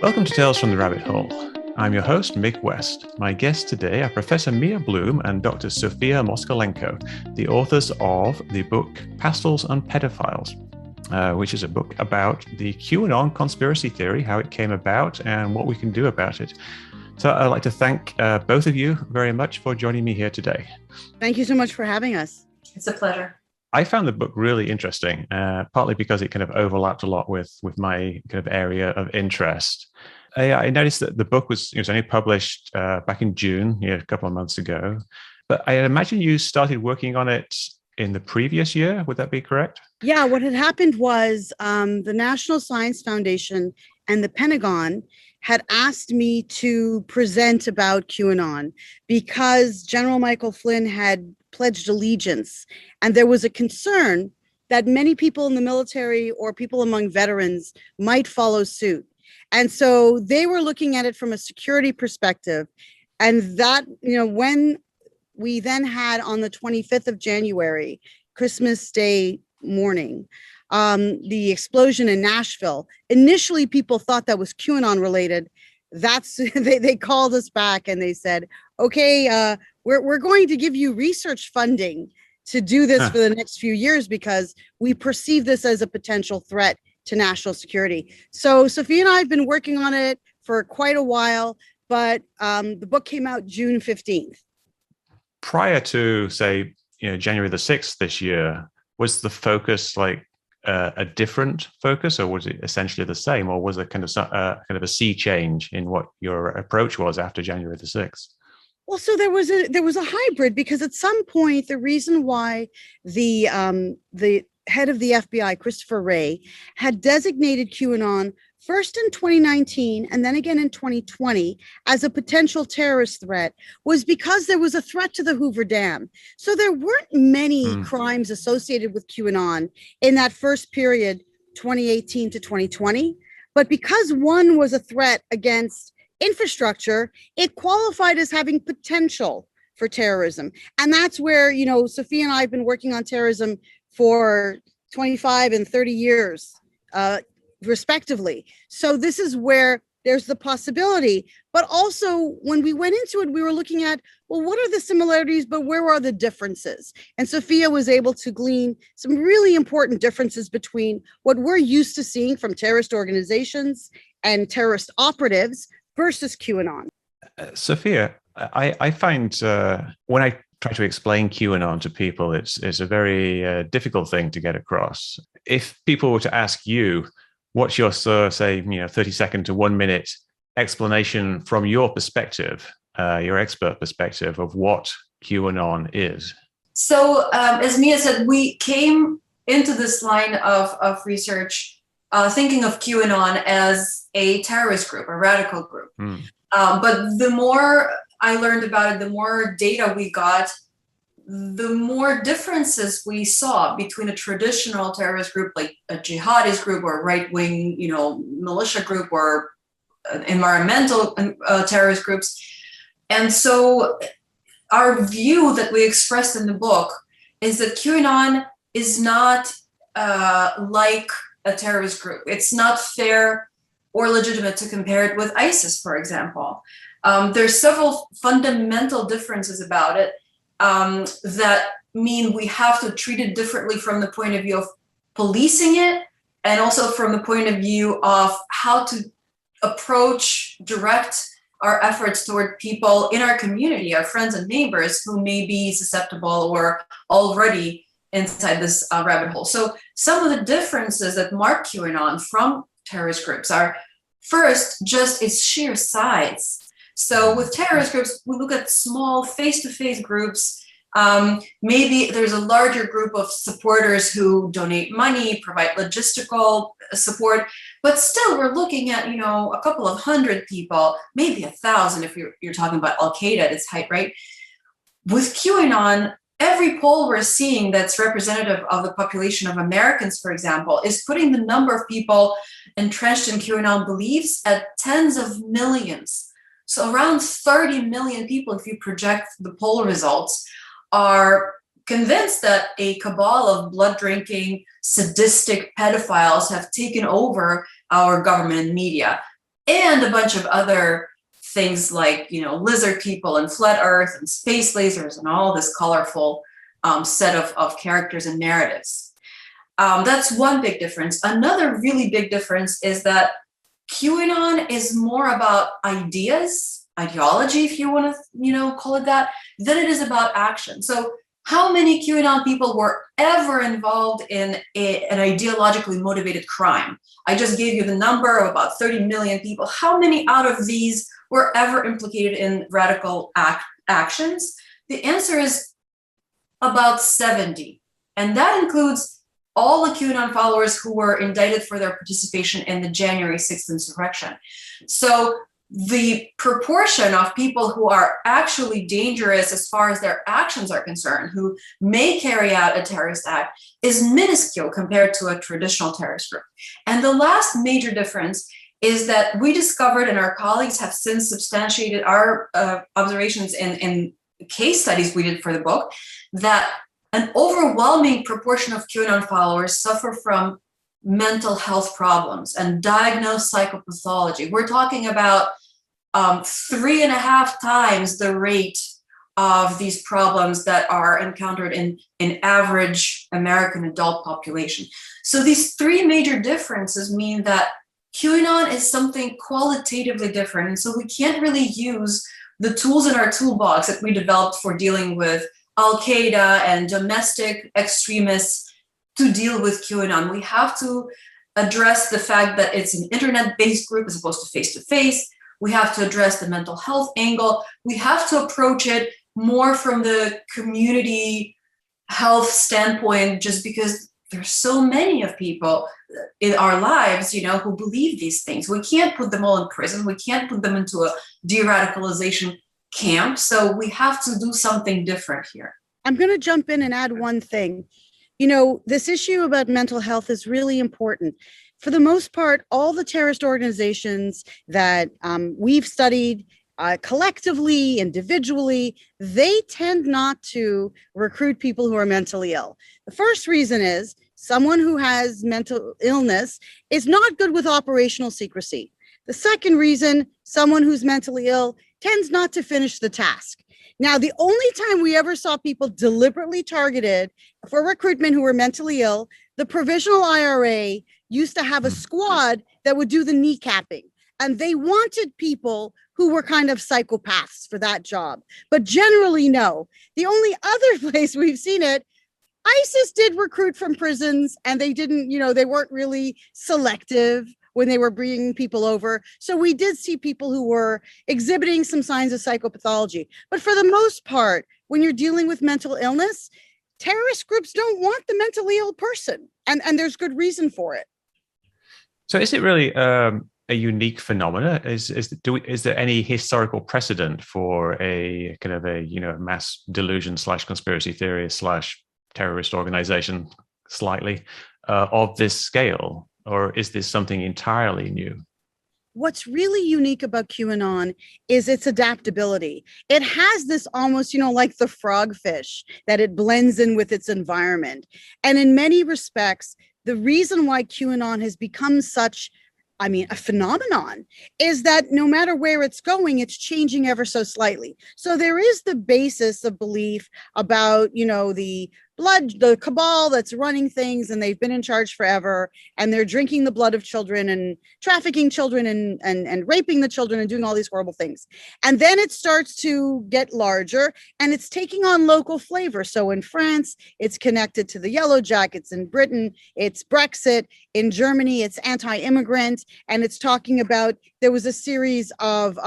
Welcome to Tales from the Rabbit Hole. I'm your host, Mick West. My guests today are Professor Mia Bloom and Dr. Sophia Moskalenko, the authors of the book Pastels and Pedophiles, which is a book about the QAnon conspiracy theory, how it came about, and what we can do about it. So I'd like to thank both of you very much for joining me here today. Thank you so much for having us. It's a pleasure. I found the book really interesting, partly because it kind of overlapped a lot with my kind of area of interest. I noticed that the book was only published back in June, a couple of months ago. But I imagine you started working on it in the previous year. Would that be correct? Yeah, what had happened was the National Science Foundation and the Pentagon had asked me to present about QAnon because General Michael Flynn had pledged allegiance. And there was a concern that many people in the military or people among veterans might follow suit. And so they were looking at it from a security perspective. And that, when we then had on the 25th of January, Christmas Day morning, the explosion in Nashville, initially people thought that was QAnon related. They called us back and they said, okay, we're going to give you research funding to do this for the next few years because we perceive this as a potential threat to national security. So Sophia and I have been working on it for quite a while, but the book came out June 15th. Prior to, say, January the 6th this year, was the focus like a different focus, or was it essentially the same, or was it kind of a sea change in what your approach was after January the 6th? Well, so there was a hybrid, because at some point the reason why the head of the FBI, Christopher Wray, had designated QAnon first in 2019 and then again in 2020 as a potential terrorist threat was because there was a threat to the Hoover Dam. So there weren't many crimes associated with QAnon in that first period, 2018 to 2020. But because one was a threat against infrastructure, it qualified as having potential for terrorism. And that's where, Sophia and I have been working on terrorism for 25 and 30 years, respectively. So this is where there's the possibility. But also, when we went into it, we were looking at, well, what are the similarities, but where are the differences? And Sophia was able to glean some really important differences between what we're used to seeing from terrorist organizations and terrorist operatives versus QAnon. Sophia, I find when I try to explain QAnon to people, it's a very difficult thing to get across. If people were to ask you, what's your, say, 30-second to 1 minute explanation from your perspective, your expert perspective of what QAnon is? So, as Mia said, we came into this line of research thinking of QAnon as a terrorist group, a radical group. But the more I learned about it, the more data we got, the more differences we saw between a traditional terrorist group like a jihadist group or a right-wing, militia group or environmental terrorist groups. And so our view that we expressed in the book is that QAnon is not like a terrorist group. It's not fair or legitimate to compare it with ISIS, for example. There's several fundamental differences about it that mean we have to treat it differently from the point of view of policing it, and also from the point of view of how to direct our efforts toward people in our community, our friends and neighbors who may be susceptible or already inside this rabbit hole. So some of the differences that mark QAnon from terrorist groups are, first, just its sheer size. So with terrorist groups, we look at small face-to-face groups. Maybe there's a larger group of supporters who donate money, provide logistical support, but still we're looking at, a couple of hundred people, maybe 1,000 if you're talking about Al-Qaeda at its height, right? With QAnon, every poll we're seeing that's representative of the population of Americans, for example, is putting the number of people entrenched in QAnon beliefs at tens of millions. So around 30 million people, if you project the poll results, are convinced that a cabal of blood-drinking, sadistic pedophiles have taken over our government and media. and a bunch of other things like, lizard people and flat earth and space lasers and all this colorful set of characters and narratives. That's one big difference. Another really big difference is that QAnon is more about ideology, if you want to, call it that, than it is about action. So how many QAnon people were ever involved in an ideologically motivated crime? I just gave you the number of about 30 million people. How many out of these were ever implicated in radical actions? The answer is about 70. And that includes all the QAnon followers who were indicted for their participation in the January 6th insurrection. So the proportion of people who are actually dangerous as far as their actions are concerned, who may carry out a terrorist act, is minuscule compared to a traditional terrorist group. And the last major difference is that we discovered, and our colleagues have since substantiated our observations in case studies we did for the book, that an overwhelming proportion of QAnon followers suffer from mental health problems and diagnosed psychopathology. We're talking about 3.5 times the rate of these problems that are encountered in average American adult population. So these three major differences mean that QAnon is something qualitatively different. And so we can't really use the tools in our toolbox that we developed for dealing with Al-Qaeda and domestic extremists to deal with QAnon. We have to address the fact that it's an internet-based group as opposed to face-to-face. We have to address the mental health angle. We have to approach it more from the community health standpoint, just because there's so many of people in our lives, who believe these things. We can't put them all in prison. We can't put them into a de-radicalization camp. So we have to do something different here. I'm going to jump in and add one thing. This issue about mental health is really important. For the most part, all the terrorist organizations that we've studied collectively, individually, they tend not to recruit people who are mentally ill. The first reason is someone who has mental illness is not good with operational secrecy. The second reason, someone who's mentally ill tends not to finish the task. Now, the only time we ever saw people deliberately targeted for recruitment who were mentally ill, the provisional IRA used to have a squad that would do the kneecapping. And they wanted people who were kind of psychopaths for that job. But generally, no. The only other place we've seen it, ISIS did recruit from prisons, and they didn't, they weren't really selective when they were bringing people over. So we did see people who were exhibiting some signs of psychopathology. But for the most part, when you're dealing with mental illness, terrorist groups don't want the mentally ill person. And there's good reason for it. So is it really a unique phenomena? Is there any historical precedent for a kind of a mass delusion / conspiracy theory / terrorist organization slightly of this scale? Or is this something entirely new? What's really unique about QAnon is its adaptability. It has this almost, like the frogfish, that it blends in with its environment. And in many respects, the reason why QAnon has become such, a phenomenon is that no matter where it's going, it's changing ever so slightly. So there is the basis of belief about, the cabal that's running things, and they've been in charge forever, and they're drinking the blood of children and trafficking children and raping the children and doing all these horrible things. And then it starts to get larger, and it's taking on local flavor. So in France, it's connected to the Yellow Jackets. In Britain, it's Brexit. In Germany, it's anti-immigrant. And it's talking about, there was a series of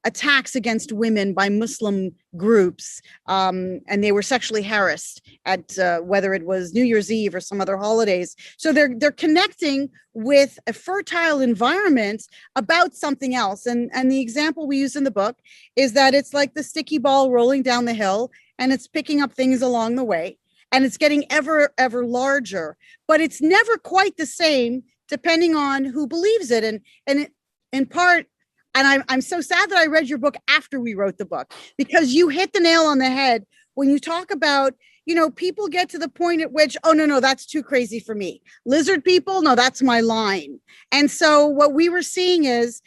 attacks against women by Muslim groups, and they were sexually harassed at whether it was New Year's Eve or some other holidays. So they're connecting with a fertile environment about something else. And the example we use in the book is that it's like the sticky ball rolling down the hill, and it's picking up things along the way, and it's getting ever larger, but it's never quite the same depending on who believes it. And in part, and I'm so sad that I read your book after we wrote the book, because you hit the nail on the head when you talk about, people get to the point at which, oh, no, that's too crazy for me. Lizard people, no, that's my line. And so what we were seeing is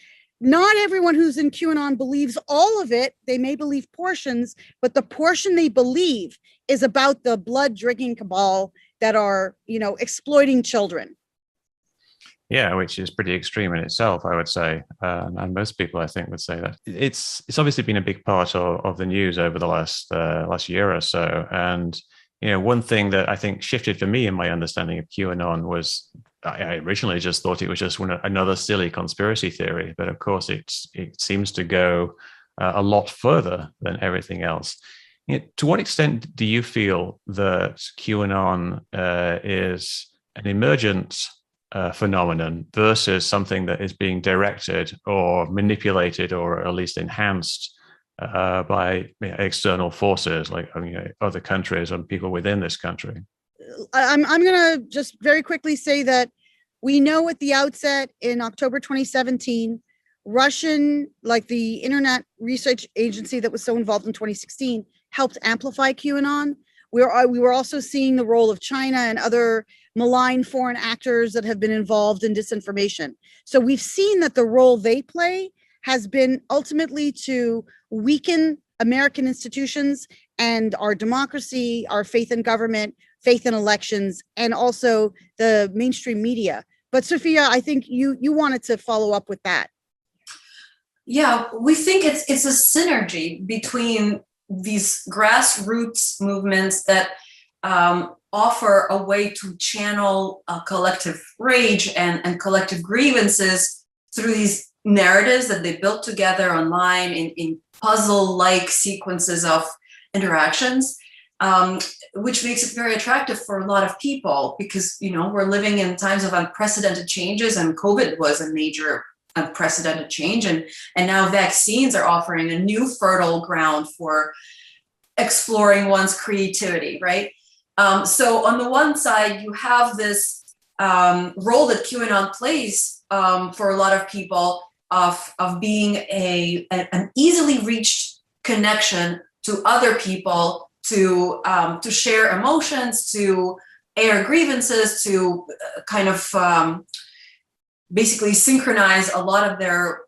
not everyone who's in QAnon believes all of it. They may believe portions, but the portion they believe is about the blood drinking cabal that are, exploiting children. Yeah, which is pretty extreme in itself, I would say, and most people, I think, would say that it's obviously been a big part of the news over the last year or so. And one thing that I think shifted for me in my understanding of QAnon was I originally just thought it was just another silly conspiracy theory, but of course it seems to go a lot further than everything else. To what extent do you feel that QAnon is an emergent phenomenon versus something that is being directed or manipulated or at least enhanced by external forces like other countries and people within this country? I'm going to just very quickly say that we know at the outset in October 2017, Russian, like the Internet Research Agency that was so involved in 2016, helped amplify QAnon. We were also seeing the role of China and other malign foreign actors that have been involved in disinformation. So we've seen that the role they play has been ultimately to weaken American institutions and our democracy, our faith in government, faith in elections, and also the mainstream media. But Sophia, I think you wanted to follow up with that. Yeah, we think it's a synergy between these grassroots movements that offer a way to channel collective rage and collective grievances through these narratives that they built together online in puzzle-like sequences of interactions, which makes it very attractive for a lot of people because, we're living in times of unprecedented changes, and COVID was a major unprecedented change. And now vaccines are offering a new fertile ground for exploring one's creativity, right? So on the one side, you have this role that QAnon plays for a lot of people of being an easily reached connection to other people, to share emotions, to air grievances, to kind of basically synchronize a lot of their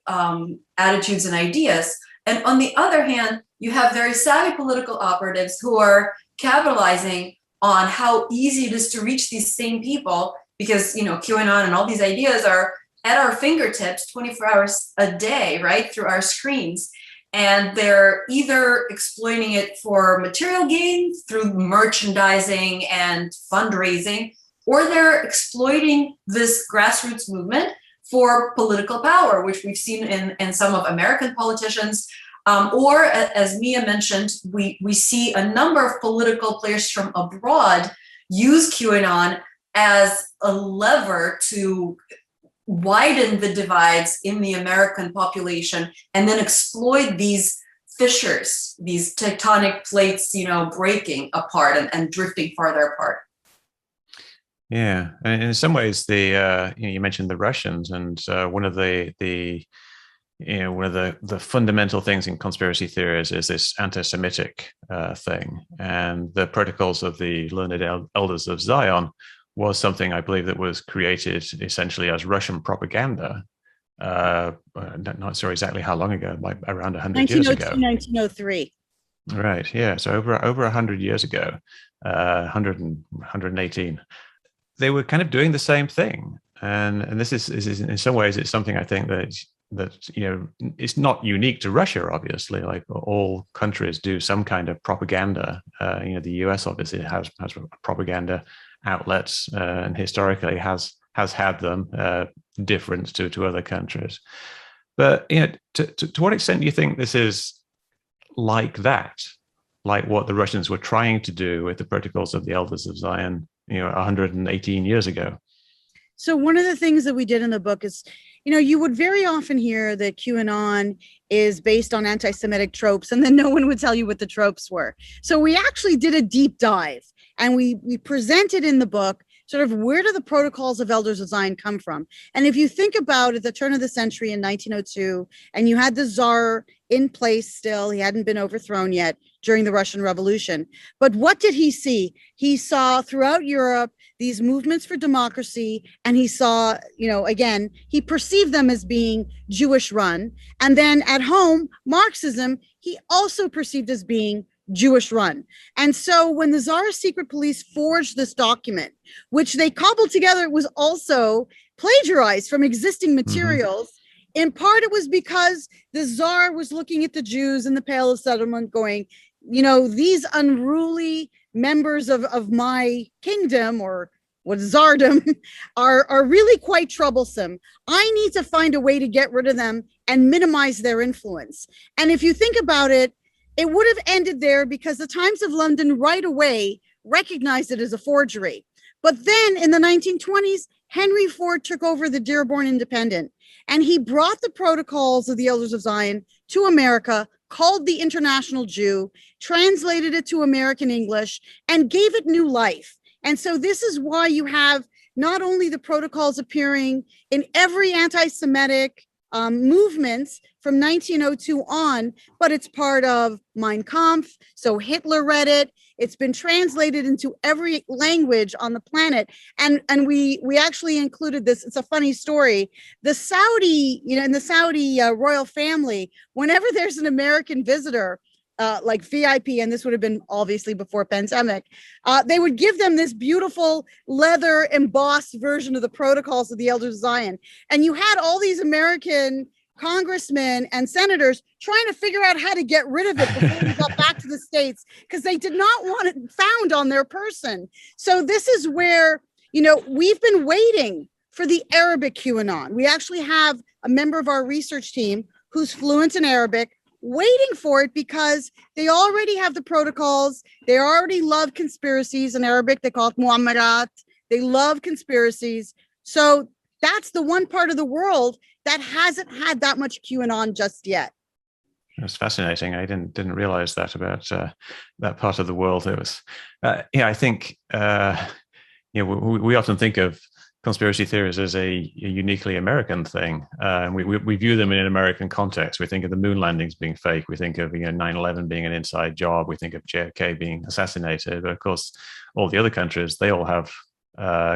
attitudes and ideas. And on the other hand, you have very savvy political operatives who are capitalizing on how easy it is to reach these same people because, QAnon and all these ideas are at our fingertips 24 hours a day, right, through our screens. And they're either exploiting it for material gain through merchandising and fundraising, or they're exploiting this grassroots movement for political power, which we've seen in some of American politicians. Or, as Mia mentioned, we see a number of political players from abroad use QAnon as a lever to widen the divides in the American population and then exploit these fissures, these tectonic plates, breaking apart and drifting farther apart. Yeah, and in some ways, you mentioned the Russians, and one of the fundamental things in conspiracy theories is this anti-Semitic thing, and the protocols of the learned elders of Zion was something I believe that was created essentially as Russian propaganda. Not sure exactly how long ago, like around 100 years ago. 1903. Right. Yeah. So over 100 years ago, 118. They were kind of doing the same thing, and this is in some ways it's something I think that it's not unique to Russia. Obviously, like all countries do some kind of propaganda. The US obviously has propaganda outlets, and historically has had them, different to other countries. But to what extent do you think this is like that, like what the Russians were trying to do with the protocols of the Elders of Zion, 118 years ago? So one of the things that we did in the book is, you would very often hear that QAnon is based on anti-Semitic tropes, and then no one would tell you what the tropes were. So we actually did a deep dive, and we presented in the book sort of where do the protocols of Elders of Zion come from? And if you think about at the turn of the century in 1902, and you had the Tsar in place still, he hadn't been overthrown yet during the Russian Revolution. But what did he see? He saw throughout Europe these movements for democracy, and he saw, again, he perceived them as being Jewish run. And then at home, Marxism, he also perceived as being Jewish run. And so when the Tsar's secret police forged this document, which they cobbled together, it was also plagiarized from existing materials. In part, it was because the Tsar was looking at the Jews in the Pale of Settlement going, these unruly members of my kingdom, or what Tsardom, are really quite troublesome. I need to find a way to get rid of them and minimize their influence. And if you think about it, it would have ended there because the Times of London right away recognized it as a forgery. But then in the 1920s, Henry Ford took over the Dearborn Independent, and he brought the protocols of the Elders of Zion to America, called the International Jew, translated it to American English, and gave it new life. And so this is why you have not only the protocols appearing in every anti-Semitic movements from 1902 on, but it's part of Mein Kampf. So Hitler read it. It's been translated into every language on the planet. And we actually included this. It's a funny story. The Saudi, in the Saudi royal family, whenever there's an American visitor, like VIP, and this would have been obviously before pandemic, they would give them this beautiful leather embossed version of the protocols of the Elders of Zion. And you had all these American congressmen and senators trying to figure out how to get rid of it before we got back to the States, because they did not want it found on their person. So this is where, we've been waiting for the Arabic QAnon. We actually have a member of our research team who's fluent in Arabic, waiting for it because they already have the protocols. They already love conspiracies in Arabic. They call it mu'amarat. They love conspiracies. So that's the one part of the world that hasn't had that much QAnon just yet. That's fascinating. I didn't realize that about that part of the world. It was, I think, we often think of conspiracy theories as a uniquely American thing. And we view them in an American context. We think of the moon landings being fake. We think of 9/11 being an inside job. We think of JFK being assassinated. But of course, all the other countries, they all have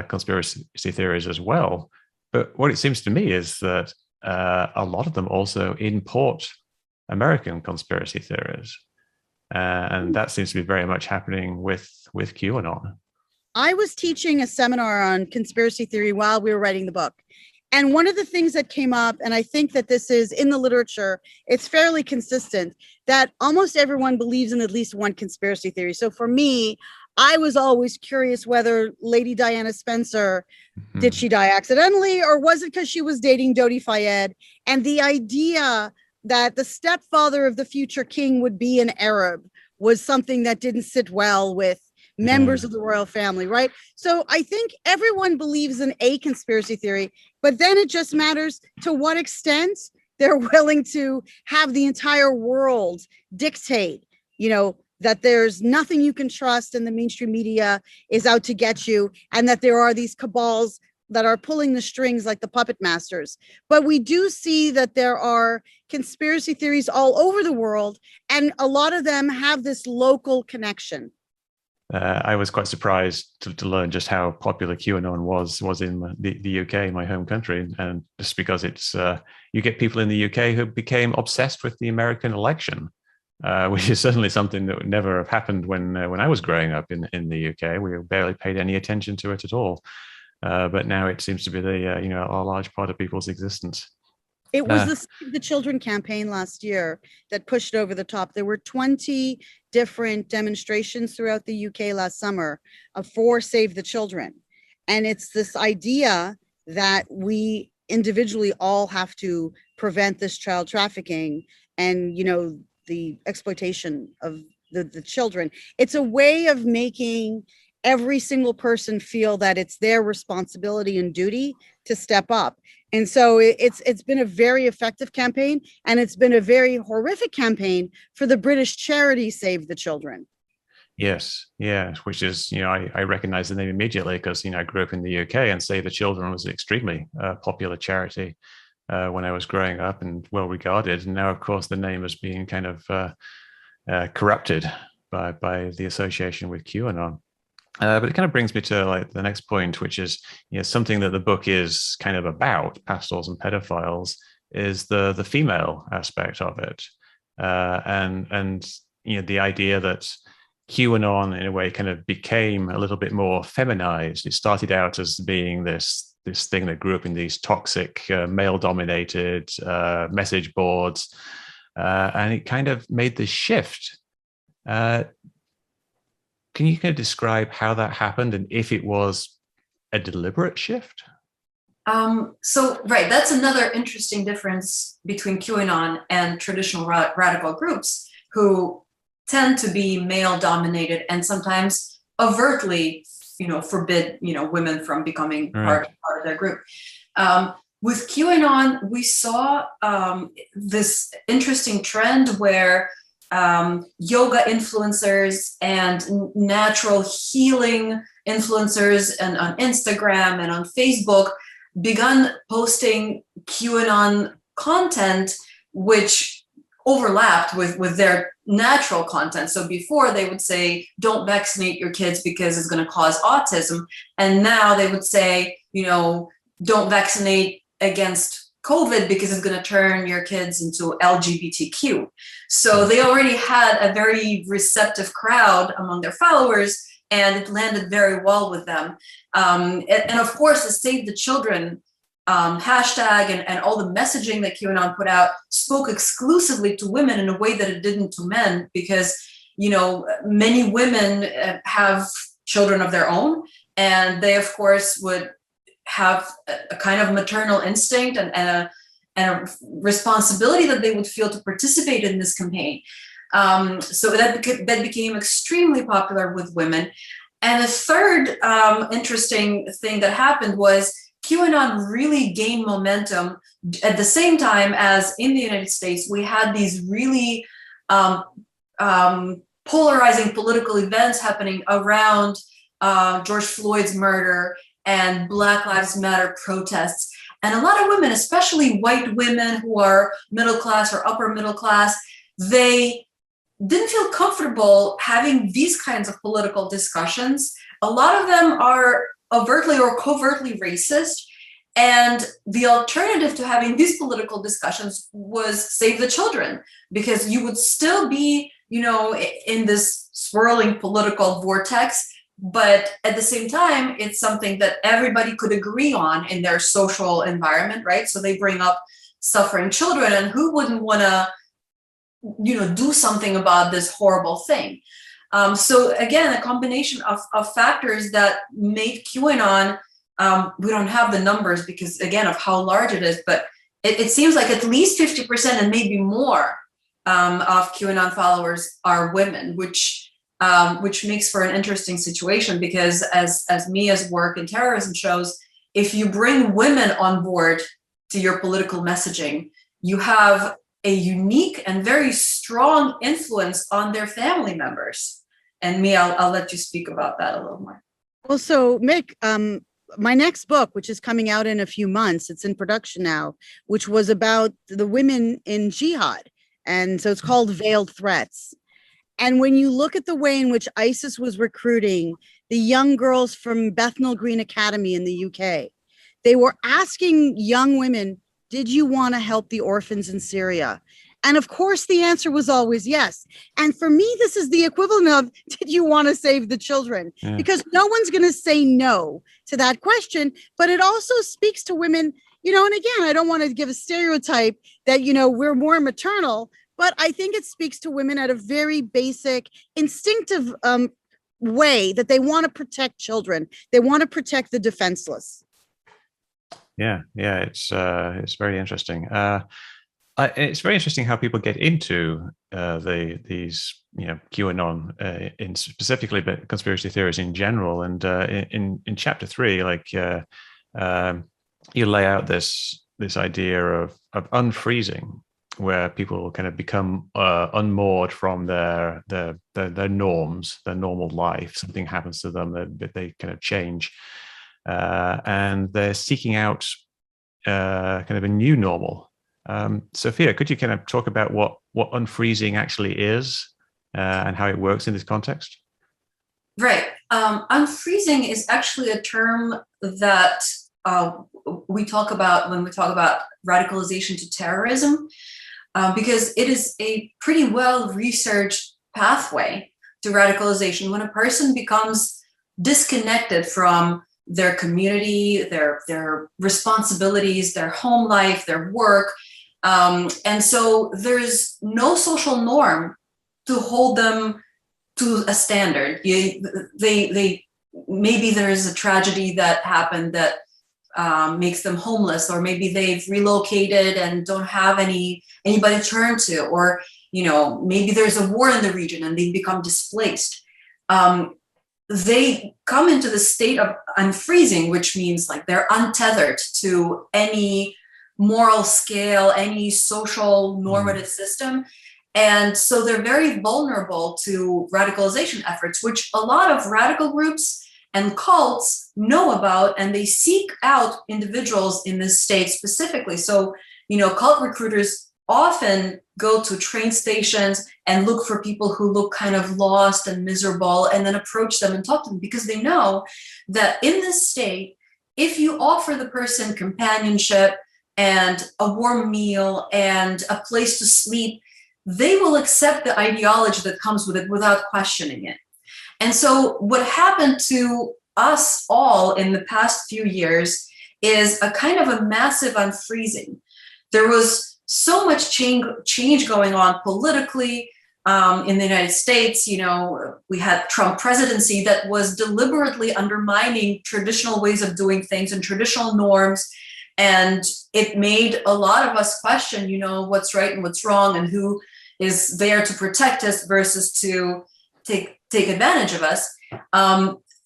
conspiracy theories as well. But what it seems to me is that a lot of them also import American conspiracy theories. And that seems to be very much happening with QAnon. I was teaching a seminar on conspiracy theory while we were writing the book. And one of the things that came up, and I think that this is in the literature, it's fairly consistent, that almost everyone believes in at least one conspiracy theory. So for me, I was always curious whether Lady Diana Spencer, did she die accidentally, or was it because she was dating Dodi Fayed? And the idea that the stepfather of the future king would be an Arab was something that didn't sit well with members of the royal family, right? So I think everyone believes in a conspiracy theory, but then it just matters to what extent they're willing to have the entire world dictate, that there's nothing you can trust and the mainstream media is out to get you, and that there are these cabals that are pulling the strings like the puppet masters. But we do see that there are conspiracy theories all over the world, and a lot of them have this local connection. I was quite surprised to learn just how popular QAnon was in the UK, my home country, and just because it's you get people in the UK who became obsessed with the American election, which is certainly something that would never have happened when I was growing up in the UK. We barely paid any attention to it at all, but now it seems to be a large part of people's existence. It was the Save the Children campaign last year that pushed it over the top. There were 20 different demonstrations throughout the UK last summer for Save the Children. And it's this idea that we individually all have to prevent this child trafficking and, the exploitation of the children. It's a way of making every single person feel that it's their responsibility and duty to step up. And so it's been a very effective campaign, and it's been a very horrific campaign for the British charity Save the Children. Yes, yes, which is, I recognize the name immediately because, I grew up in the UK, and Save the Children was an extremely popular charity when I was growing up and well regarded. And now, of course, the name has been kind of corrupted by the association with QAnon. But it kind of brings me to like the next point, which is something that the book is kind of about, Pastels and Pedophiles, is the female aspect of it, and the idea that QAnon in a way kind of became a little bit more feminized. It started out as being this thing that grew up in these toxic male-dominated message boards, and it kind of made this shift. Can you kind of describe how that happened and if it was a deliberate shift? Right, that's another interesting difference between QAnon and traditional radical groups who tend to be male dominated and sometimes overtly, forbid, women from becoming part of their group. With QAnon, we saw this interesting trend where yoga influencers and natural healing influencers and on Instagram and on Facebook begun posting QAnon content, which overlapped with their natural content. So before they would say, don't vaccinate your kids because it's going to cause autism. And now they would say, don't vaccinate against COVID because it's going to turn your kids into LGBTQ. So they already had a very receptive crowd among their followers, and it landed very well with them. And of course, the Save the Children hashtag and all the messaging that QAnon put out spoke exclusively to women in a way that it didn't to men, because, many women have children of their own, and they, of course, would have a kind of maternal instinct and a responsibility that they would feel to participate in this campaign. So that became extremely popular with women. And the third interesting thing that happened was QAnon really gained momentum at the same time as in the United States, we had these really polarizing political events happening around George Floyd's murder and Black Lives Matter protests. And a lot of women, especially white women who are middle class or upper middle class, they didn't feel comfortable having these kinds of political discussions. A lot of them are overtly or covertly racist. And the alternative to having these political discussions was Save the Children, because you would still be, in this swirling political vortex, but at the same time, it's something that everybody could agree on in their social environment, right? So they bring up suffering children, and who wouldn't want to, do something about this horrible thing? So again, a combination of factors that made QAnon, we don't have the numbers because, again, of how large it is, but it seems like at least 50% and maybe more of QAnon followers are women, which makes for an interesting situation, because as Mia's work in terrorism shows, if you bring women on board to your political messaging, you have a unique and very strong influence on their family members. And Mia, I'll let you speak about that a little more. Well, so Mick, my next book, which is coming out in a few months, it's in production now, which was about the women in jihad. And so it's called Veiled Threats. And when you look at the way in which ISIS was recruiting the young girls from Bethnal Green Academy in the UK, they were asking young women, did you want to help the orphans in Syria? And of course, the answer was always yes. And for me, this is the equivalent of, did you want to save the children? Yeah. Because no one's going to say no to that question. But it also speaks to women, and again, I don't want to give a stereotype that, we're more maternal, but I think it speaks to women at a very basic, instinctive way that they want to protect children. They want to protect the defenseless. Yeah, it's very interesting. It's very interesting how people get into these QAnon in specifically, but conspiracy theories in general. And in chapter 3, like you lay out this idea of unfreezing, where people kind of become unmoored from their norms, their normal life. Something happens to them that they kind of change, and they're seeking out kind of a new normal. Sophia, could you kind of talk about what unfreezing actually is and how it works in this context? Right. Unfreezing is actually a term that we talk about when we talk about radicalization to terrorism, because it is a pretty well-researched pathway to radicalization. When a person becomes disconnected from their community, their responsibilities, their home life, their work, and so there's no social norm to hold them to a standard. They maybe there is a tragedy that happened that makes them homeless, or maybe they've relocated and don't have anybody to turn to, or maybe there's a war in the region and they've become displaced. They come into the state of unfreezing, which means like they're untethered to any moral scale, any social normative system. And so they're very vulnerable to radicalization efforts, which a lot of radical groups and cults know about, and they seek out individuals in this state specifically. So, cult recruiters often go to train stations and look for people who look kind of lost and miserable, and then approach them and talk to them, because they know that in this state, if you offer the person companionship and a warm meal and a place to sleep, they will accept the ideology that comes with it without questioning it. And so what happened to us all in the past few years is a kind of a massive unfreezing. There was so much change going on politically in the United States. We had Trump presidency that was deliberately undermining traditional ways of doing things and traditional norms. And it made a lot of us question, what's right and what's wrong, and who is there to protect us versus to take advantage of us.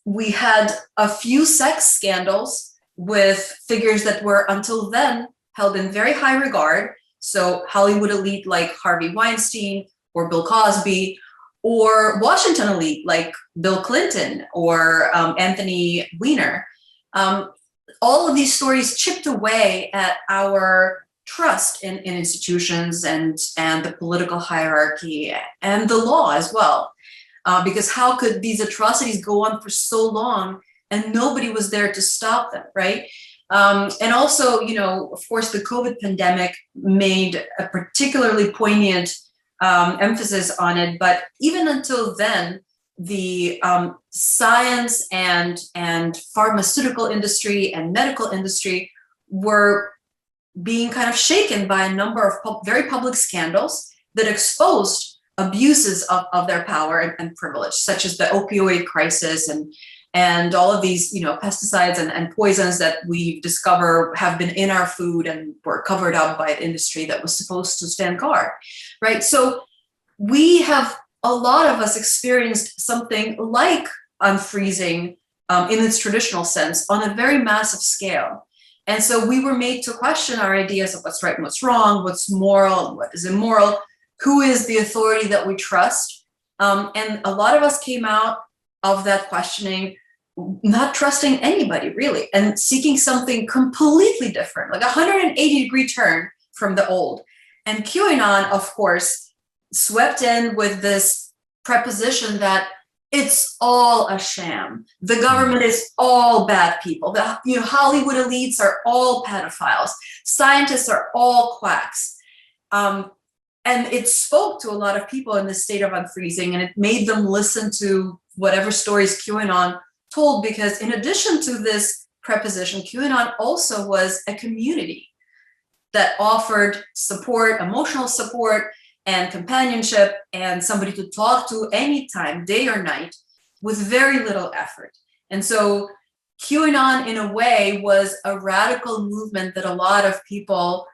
We had a few sex scandals with figures that were until then held in very high regard. So Hollywood elite like Harvey Weinstein or Bill Cosby, or Washington elite like Bill Clinton or Anthony Weiner. All of these stories chipped away at our trust in institutions and the political hierarchy and the law as well. Because how could these atrocities go on for so long and nobody was there to stop them, right? And also, of course, the COVID pandemic made a particularly poignant emphasis on it. But even until then, the science and pharmaceutical industry and medical industry were being kind of shaken by a number of very public scandals that exposed abuses of their power and privilege, such as the opioid crisis and all of these, pesticides and poisons that we discover have been in our food and were covered up by an industry that was supposed to stand guard, right? So we have, a lot of us experienced something like unfreezing in its traditional sense on a very massive scale. And so we were made to question our ideas of what's right and what's wrong, what's moral and what is immoral, who is the authority that we trust. And a lot of us came out of that questioning not trusting anybody really, and seeking something completely different, like a 180-degree turn from the old. And QAnon, of course, swept in with this preposition that it's all a sham. The government is all bad people. The Hollywood elites are all pedophiles. Scientists are all quacks. And it spoke to a lot of people in the state of unfreezing, and it made them listen to whatever stories QAnon told, because in addition to this preposition, QAnon also was a community that offered support, emotional support, and companionship, and somebody to talk to anytime, day or night, with very little effort. And so QAnon, in a way, was a radical movement that a lot of people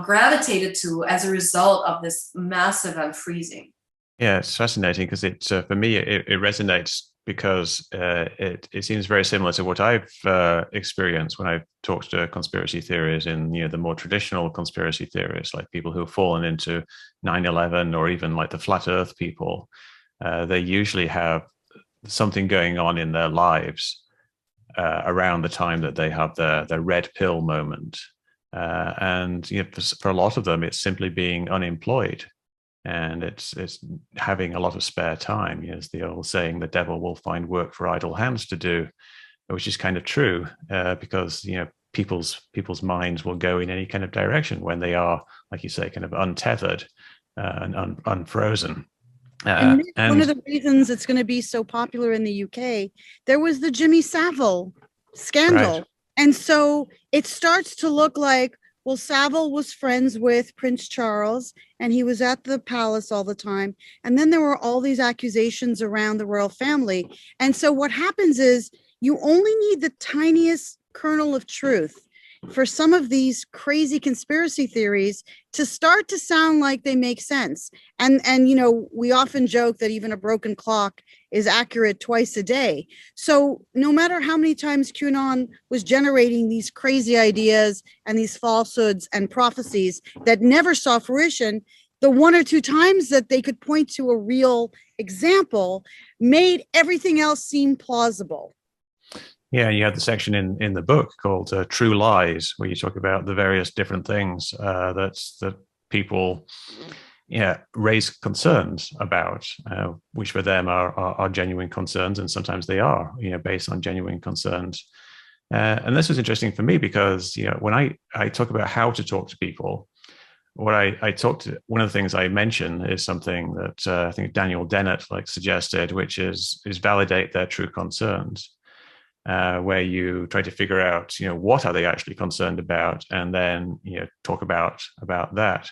gravitated to as a result of this massive unfreezing. Yeah, it's fascinating because it, for me, it resonates because it seems very similar to what I've experienced when I've talked to conspiracy theories in the more traditional conspiracy theories, like people who have fallen into 9/11 or even like the flat Earth people. They usually have something going on in their lives around the time that they have their red pill moment, and for a lot of them, it's simply being unemployed. And it's having a lot of spare time. As the old saying, the devil will find work for idle hands to do, which is kind of true, because people's minds will go in any kind of direction when they are, like you say, kind of untethered and unfrozen. And one of the reasons it's going to be so popular in the UK, there was the Jimmy Savile scandal. Right. And so it starts to look like, well, Savile was friends with Prince Charles, and he was at the palace all the time. And then there were all these accusations around the royal family. And so what happens is you only need the tiniest kernel of truth for some of these crazy conspiracy theories to start to sound like they make sense. And we often joke that even a broken clock is accurate twice a day. So no matter how many times QAnon was generating these crazy ideas and these falsehoods and prophecies that never saw fruition, the one or two times that they could point to a real example made everything else seem plausible. Yeah, you have the section in the book called True Lies, where you talk about the various different things that people raise concerns about, which for them are genuine concerns, and sometimes they are based on genuine concerns. And this was interesting for me because when I talk about how to talk to people, what I talked to, one of the things I mention is something that I think Daniel Dennett suggested, which is validate their true concerns. Where you try to figure out, what are they actually concerned about, and then talk about that.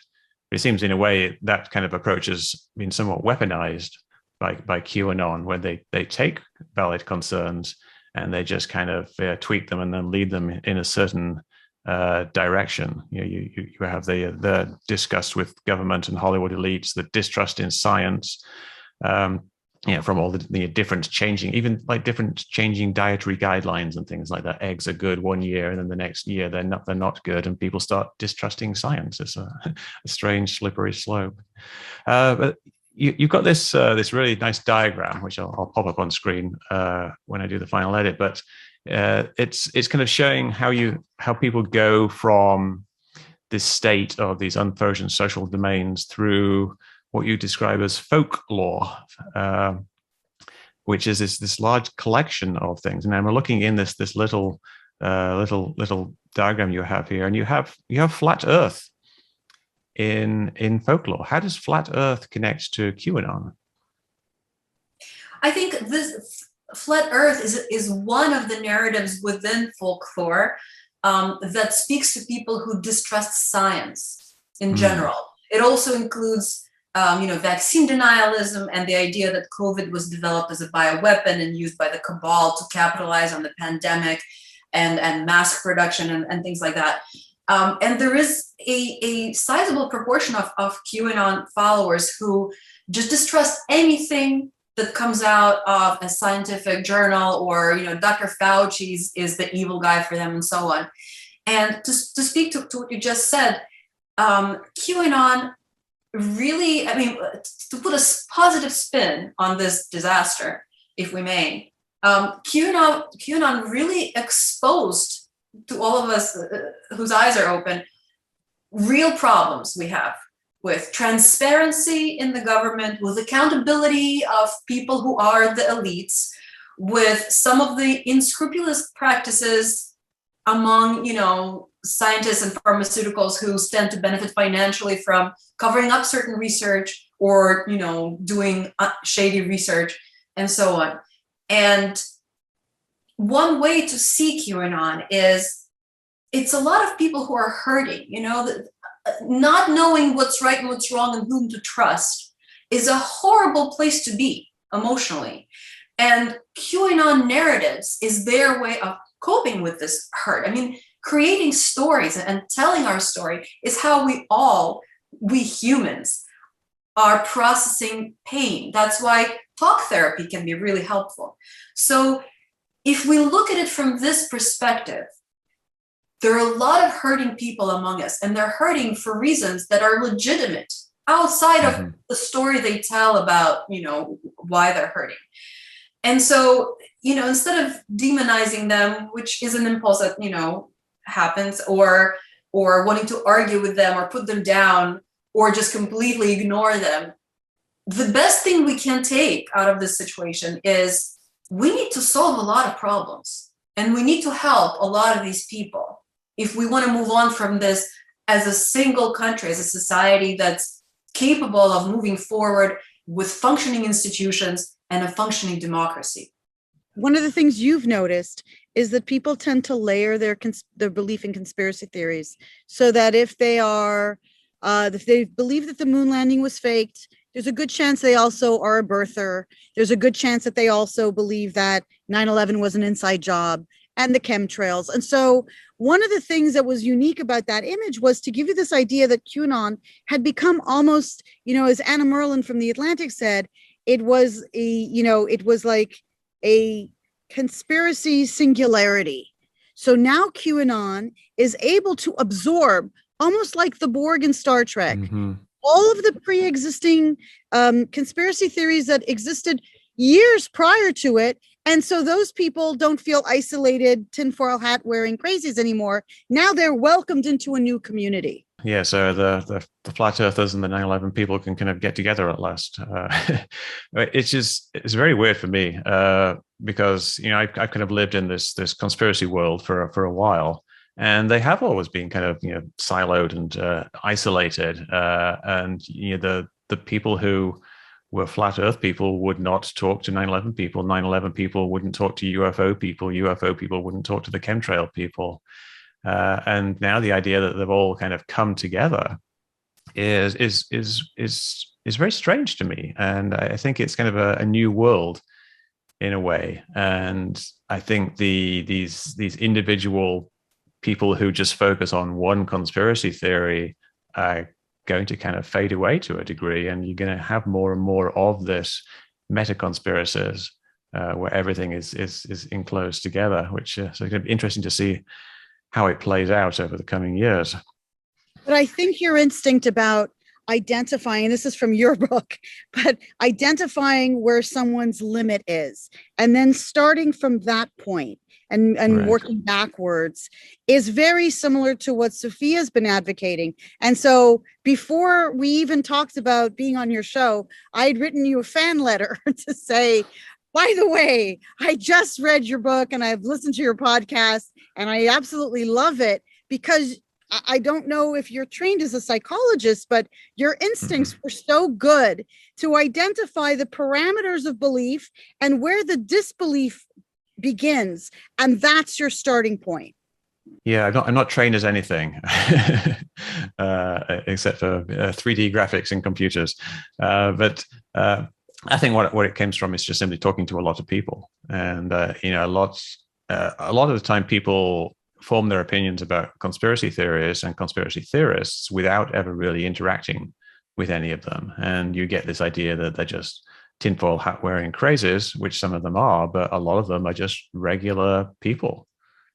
It seems in a way that kind of approach has been somewhat weaponized by QAnon, where they take valid concerns and they just kind of tweak them and then lead them in a certain direction. You have the disgust with government and Hollywood elites, the distrust in science. From all the different changing dietary guidelines and things like that. Eggs are good one year, and then the next year they're not good, and people start distrusting science. It's a strange, slippery slope. But you've got this really nice diagram, which I'll pop up on screen when I do the final edit. But it's kind of showing how people go from this state of these unfrozen social domains through what you describe as folklore, which is this large collection of things. And I'm looking in this little diagram you have here, and you have flat Earth in folklore. How does flat Earth connect to QAnon? I think this flat Earth is one of the narratives within folklore that speaks to people who distrust science in general. It also includes vaccine denialism and the idea that COVID was developed as a bioweapon and used by the cabal to capitalize on the pandemic and mask production and things like that. And there is a sizable proportion of QAnon followers who just distrust anything that comes out of a scientific journal, or Dr. Fauci is the evil guy for them, and so on. And to speak to what you just said, QAnon really, to put a positive spin on this disaster, if we may, QAnon really exposed to all of us whose eyes are open real problems we have with transparency in the government, with accountability of people who are the elites, with some of the unscrupulous practices among, scientists and pharmaceuticals who stand to benefit financially from covering up certain research or, doing shady research and so on. And one way to see QAnon is it's a lot of people who are hurting, not knowing what's right and what's wrong and whom to trust is a horrible place to be emotionally. And QAnon narratives is their way of coping with this hurt. Creating stories and telling our story is how we humans are processing pain. That's why talk therapy can be really helpful. So if we look at it from this perspective, there are a lot of hurting people among us, and they're hurting for reasons that are legitimate outside of the story they tell about, why they're hurting. And so, instead of demonizing them, which is an impulse that, happens, or wanting to argue with them or put them down or just completely ignore them, the best thing we can take out of this situation is we need to solve a lot of problems, and we need to help a lot of these people if we want to move on from this as a single country, as a society that's capable of moving forward with functioning institutions and a functioning democracy. One of the things you've noticed is that people tend to layer their belief in conspiracy theories, so that if they believe that the moon landing was faked, there's a good chance they also are a birther. There's a good chance that they also believe that 9/11 was an inside job, and the chemtrails. And so one of the things that was unique about that image was to give you this idea that QAnon had become almost, as Anna Merlin from The Atlantic said, it was like a conspiracy singularity. So now QAnon is able to absorb, almost like the Borg in Star Trek, all of the pre-existing conspiracy theories that existed years prior to it. And so those people don't feel isolated, tinfoil hat wearing crazies anymore. Now they're welcomed into a new community. Yeah, so the flat earthers and the 9/11 people can kind of get together at last. It's very weird for me because I've kind of lived in this conspiracy world for a while, and they have always been kind of siloed and isolated, and the people who were flat earth people would not talk to 9/11 people. 9/11 people wouldn't talk to UFO people. UFO people wouldn't talk to the chemtrail people. And now the idea that they've all kind of come together is very strange to me. And I think it's kind of a new world in a way. And I think these individual people who just focus on one conspiracy theory are going to kind of fade away to a degree, and you're going to have more and more of this meta conspiracies where everything is enclosed together, which is going to be interesting to see how it plays out over the coming years. But I think your instinct about identifying, and this is from your book, but identifying where someone's limit is, and then starting from that point and right. Working backwards is very similar to what Sophia's been advocating. And so before we even talked about being on your show, I'd written you a fan letter to say, by the way, I just read your book and I've listened to your podcast and I absolutely love it, because I don't know if you're trained as a psychologist, but your instincts were so good to identify the parameters of belief and where the disbelief begins. And that's your starting point. Yeah, I'm not trained as anything except for 3D graphics and computers. But I think what it comes from is just simply talking to a lot of people. And, a lot of the time people form their opinions about conspiracy theories and conspiracy theorists without ever really interacting with any of them. And you get this idea that they're just tinfoil hat wearing crazies, which some of them are, but a lot of them are just regular people,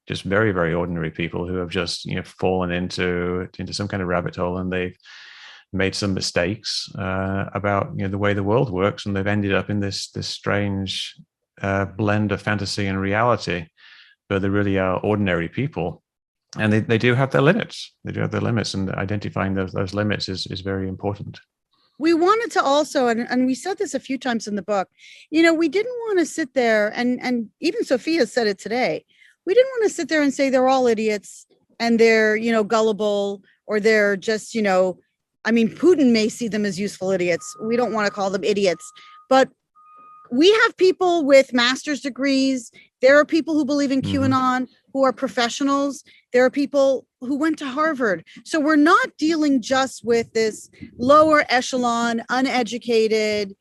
just very, very ordinary people who have just, fallen into some kind of rabbit hole, and they've made some mistakes about, the way the world works. And they've ended up in this strange blend of fantasy and reality, but they really are ordinary people. And they do have their limits. They do have their limits, and identifying those limits is very important. We wanted to also, and we said this a few times in the book, we didn't want to sit there, and even Sophia said it today, we didn't want to sit there and say they're all idiots and they're, gullible, or they're just, Putin may see them as useful idiots. We don't want to call them idiots, but we have people with master's degrees. There are people who believe in QAnon who are professionals. There are people who went to Harvard. So we're not dealing just with this lower echelon, uneducated,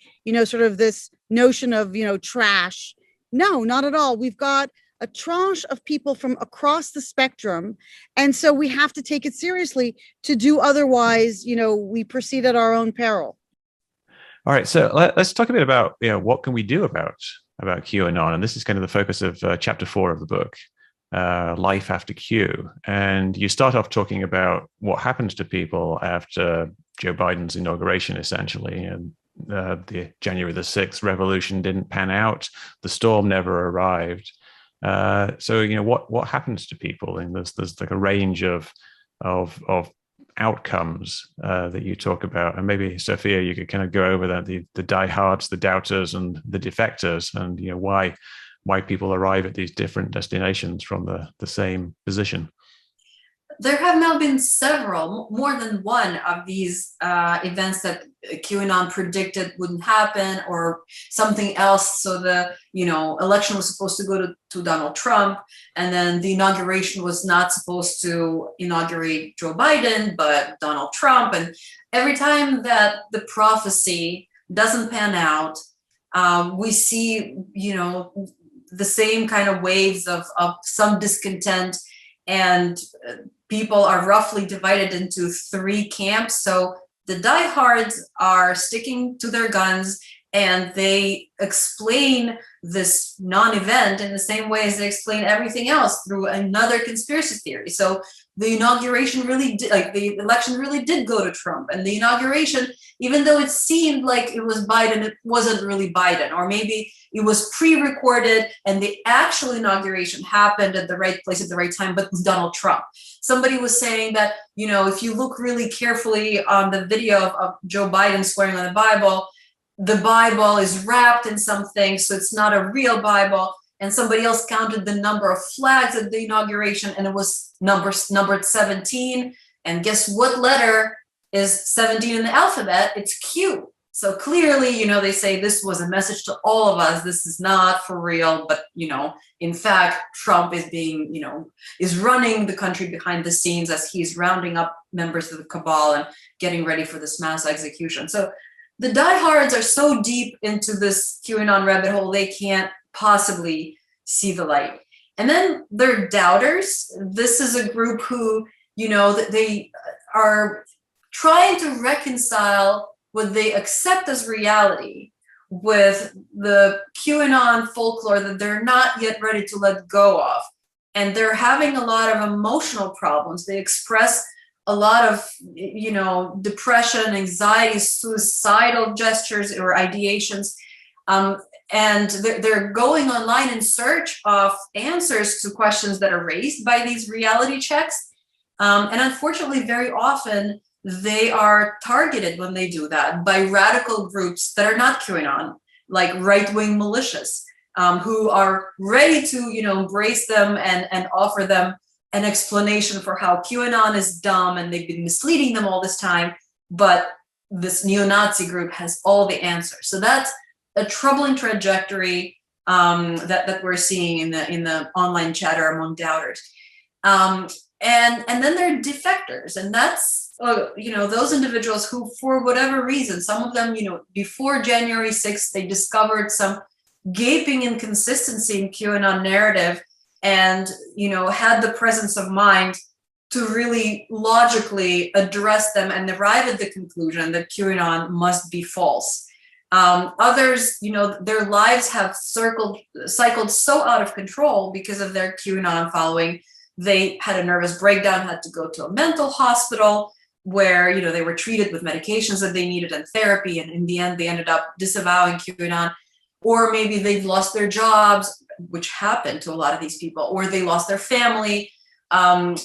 sort of this notion of, trash. No, not at all. We've got a tranche of people from across the spectrum. And so we have to take it seriously. To do otherwise, we proceed at our own peril. All right, so let's talk a bit about what can we do about QAnon, and this is kind of the focus of chapter 4 of the book, Life After Q. And you start off talking about what happens to people after Joe Biden's inauguration, essentially, and the January the 6th revolution didn't pan out, the storm never arrived. So what happens to people? And there's like a range of outcomes that you talk about, and maybe Sophia, you could kind of go over that, the diehards, the doubters, and the defectors, and why people arrive at these different destinations from the same position. There have now been several, more than one of these events that QAnon predicted wouldn't happen, or something else. So the election was supposed to go to Donald Trump, and then the inauguration was not supposed to inaugurate Joe Biden, but Donald Trump. And every time that the prophecy doesn't pan out, we see the same kind of waves of some discontent, and people are roughly divided into 3 camps. So the diehards are sticking to their guns, and they explain this non-event in the same way as they explain everything else, through another conspiracy theory. So the inauguration really did, the election really did go to Trump, and the inauguration, even though it seemed like it was Biden, it wasn't really Biden, or maybe it was pre-recorded and the actual inauguration happened at the right place at the right time, but with Donald Trump. Somebody was saying that, if you look really carefully on the video of Joe Biden swearing on the Bible is wrapped in something, so it's not a real Bible. And somebody else counted the number of flags at the inauguration, and it was numbered 17. And guess what letter is 17 in the alphabet? It's Q. So clearly, they say this was a message to all of us. This is not for real, but, in fact, Trump is is running the country behind the scenes as he's rounding up members of the cabal and getting ready for this mass execution. So the diehards are so deep into this QAnon rabbit hole, they can't possibly see the light. And then there are doubters. This is a group who, they are trying to reconcile what they accept as reality with the QAnon folklore that they're not yet ready to let go of. And they're having a lot of emotional problems. They express a lot of, depression, anxiety, suicidal gestures or ideations. And they're going online in search of answers to questions that are raised by these reality checks. And unfortunately, very often, they are targeted when they do that by radical groups that are not QAnon, like right-wing militias, who are ready to, embrace them and offer them an explanation for how QAnon is dumb and they've been misleading them all this time. But this neo-Nazi group has all the answers. So that's a troubling trajectory that we're seeing in the online chatter among doubters. And then there are defectors, and that's those individuals who, for whatever reason, some of them, before January 6th, they discovered some gaping inconsistency in QAnon narrative, and had the presence of mind to really logically address them and arrive at the conclusion that QAnon must be false. Others, their lives have cycled so out of control because of their QAnon following. They had a nervous breakdown, had to go to a mental hospital where, they were treated with medications that they needed and therapy. And in the end, they ended up disavowing QAnon. Or maybe they've lost their jobs, which happened to a lot of these people, or they lost their family. And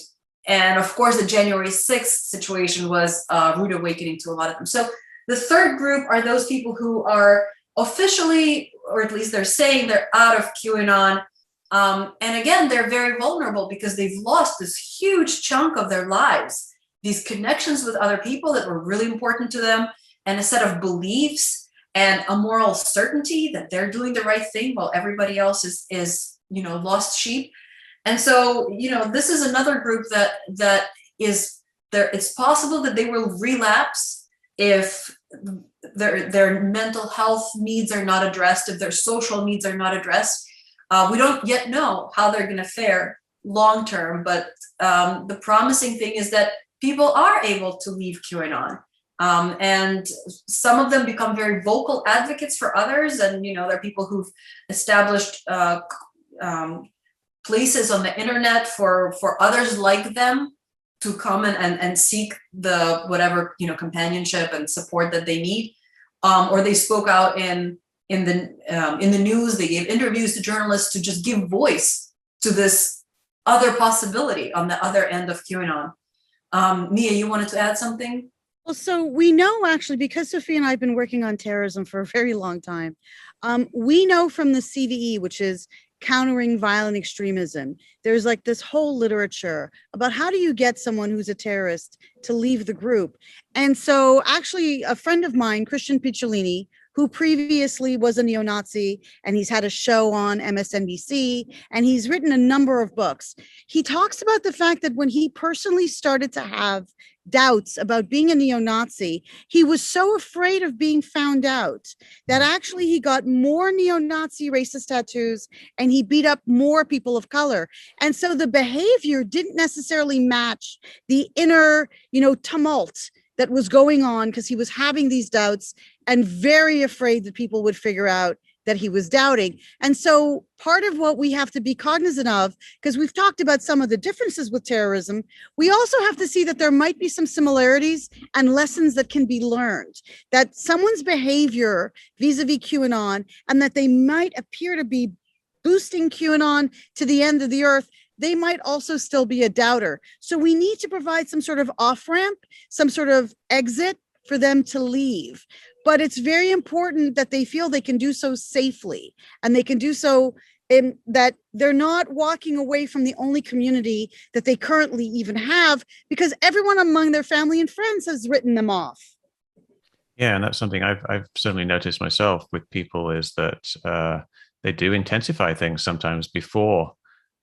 of course, the January 6th situation was a rude awakening to a lot of them. So the third group are those people who are officially, or at least they're saying they're out of QAnon. And again, they're very vulnerable because they've lost this huge chunk of their lives, these connections with other people that were really important to them, and a set of beliefs and a moral certainty that they're doing the right thing while everybody else is lost sheep. And so, this is another group that is there. It's possible that they will relapse if their mental health needs are not addressed, if their social needs are not addressed. We don't yet know how they're going to fare long term, but the promising thing is that people are able to leave QAnon. And some of them become very vocal advocates for others. And, there are people who've established places on the internet for others like them to come and seek the whatever, companionship and support that they need. Or they spoke out in the news. They gave interviews to journalists to just give voice to this other possibility on the other end of QAnon. Mia, you wanted to add something? Well, so we know actually, because Sophia and I have been working on terrorism for a very long time, we know from the CVE, which is Countering Violent Extremism, there's like this whole literature about how do you get someone who's a terrorist to leave the group. And so actually a friend of mine, Christian Picciolini, who previously was a neo-Nazi, and he's had a show on MSNBC, and he's written a number of books. He talks about the fact that when he personally started to have doubts about being a neo-Nazi, he was so afraid of being found out that actually he got more neo-Nazi racist tattoos and he beat up more people of color. And so the behavior didn't necessarily match the inner, tumult that was going on, because he was having these doubts and very afraid that people would figure out that he was doubting. And so part of what we have to be cognizant of, because we've talked about some of the differences with terrorism, we also have to see that there might be some similarities and lessons that can be learned, that someone's behavior vis-a-vis QAnon, and that they might appear to be boosting QAnon to the end of the earth, they might also still be a doubter. So we need to provide some sort of off-ramp, some sort of exit for them to leave. But it's very important that they feel they can do so safely, and they can do so in that they're not walking away from the only community that they currently even have, because everyone among their family and friends has written them off. Yeah, and that's something I've certainly noticed myself with people, is that they do intensify things sometimes before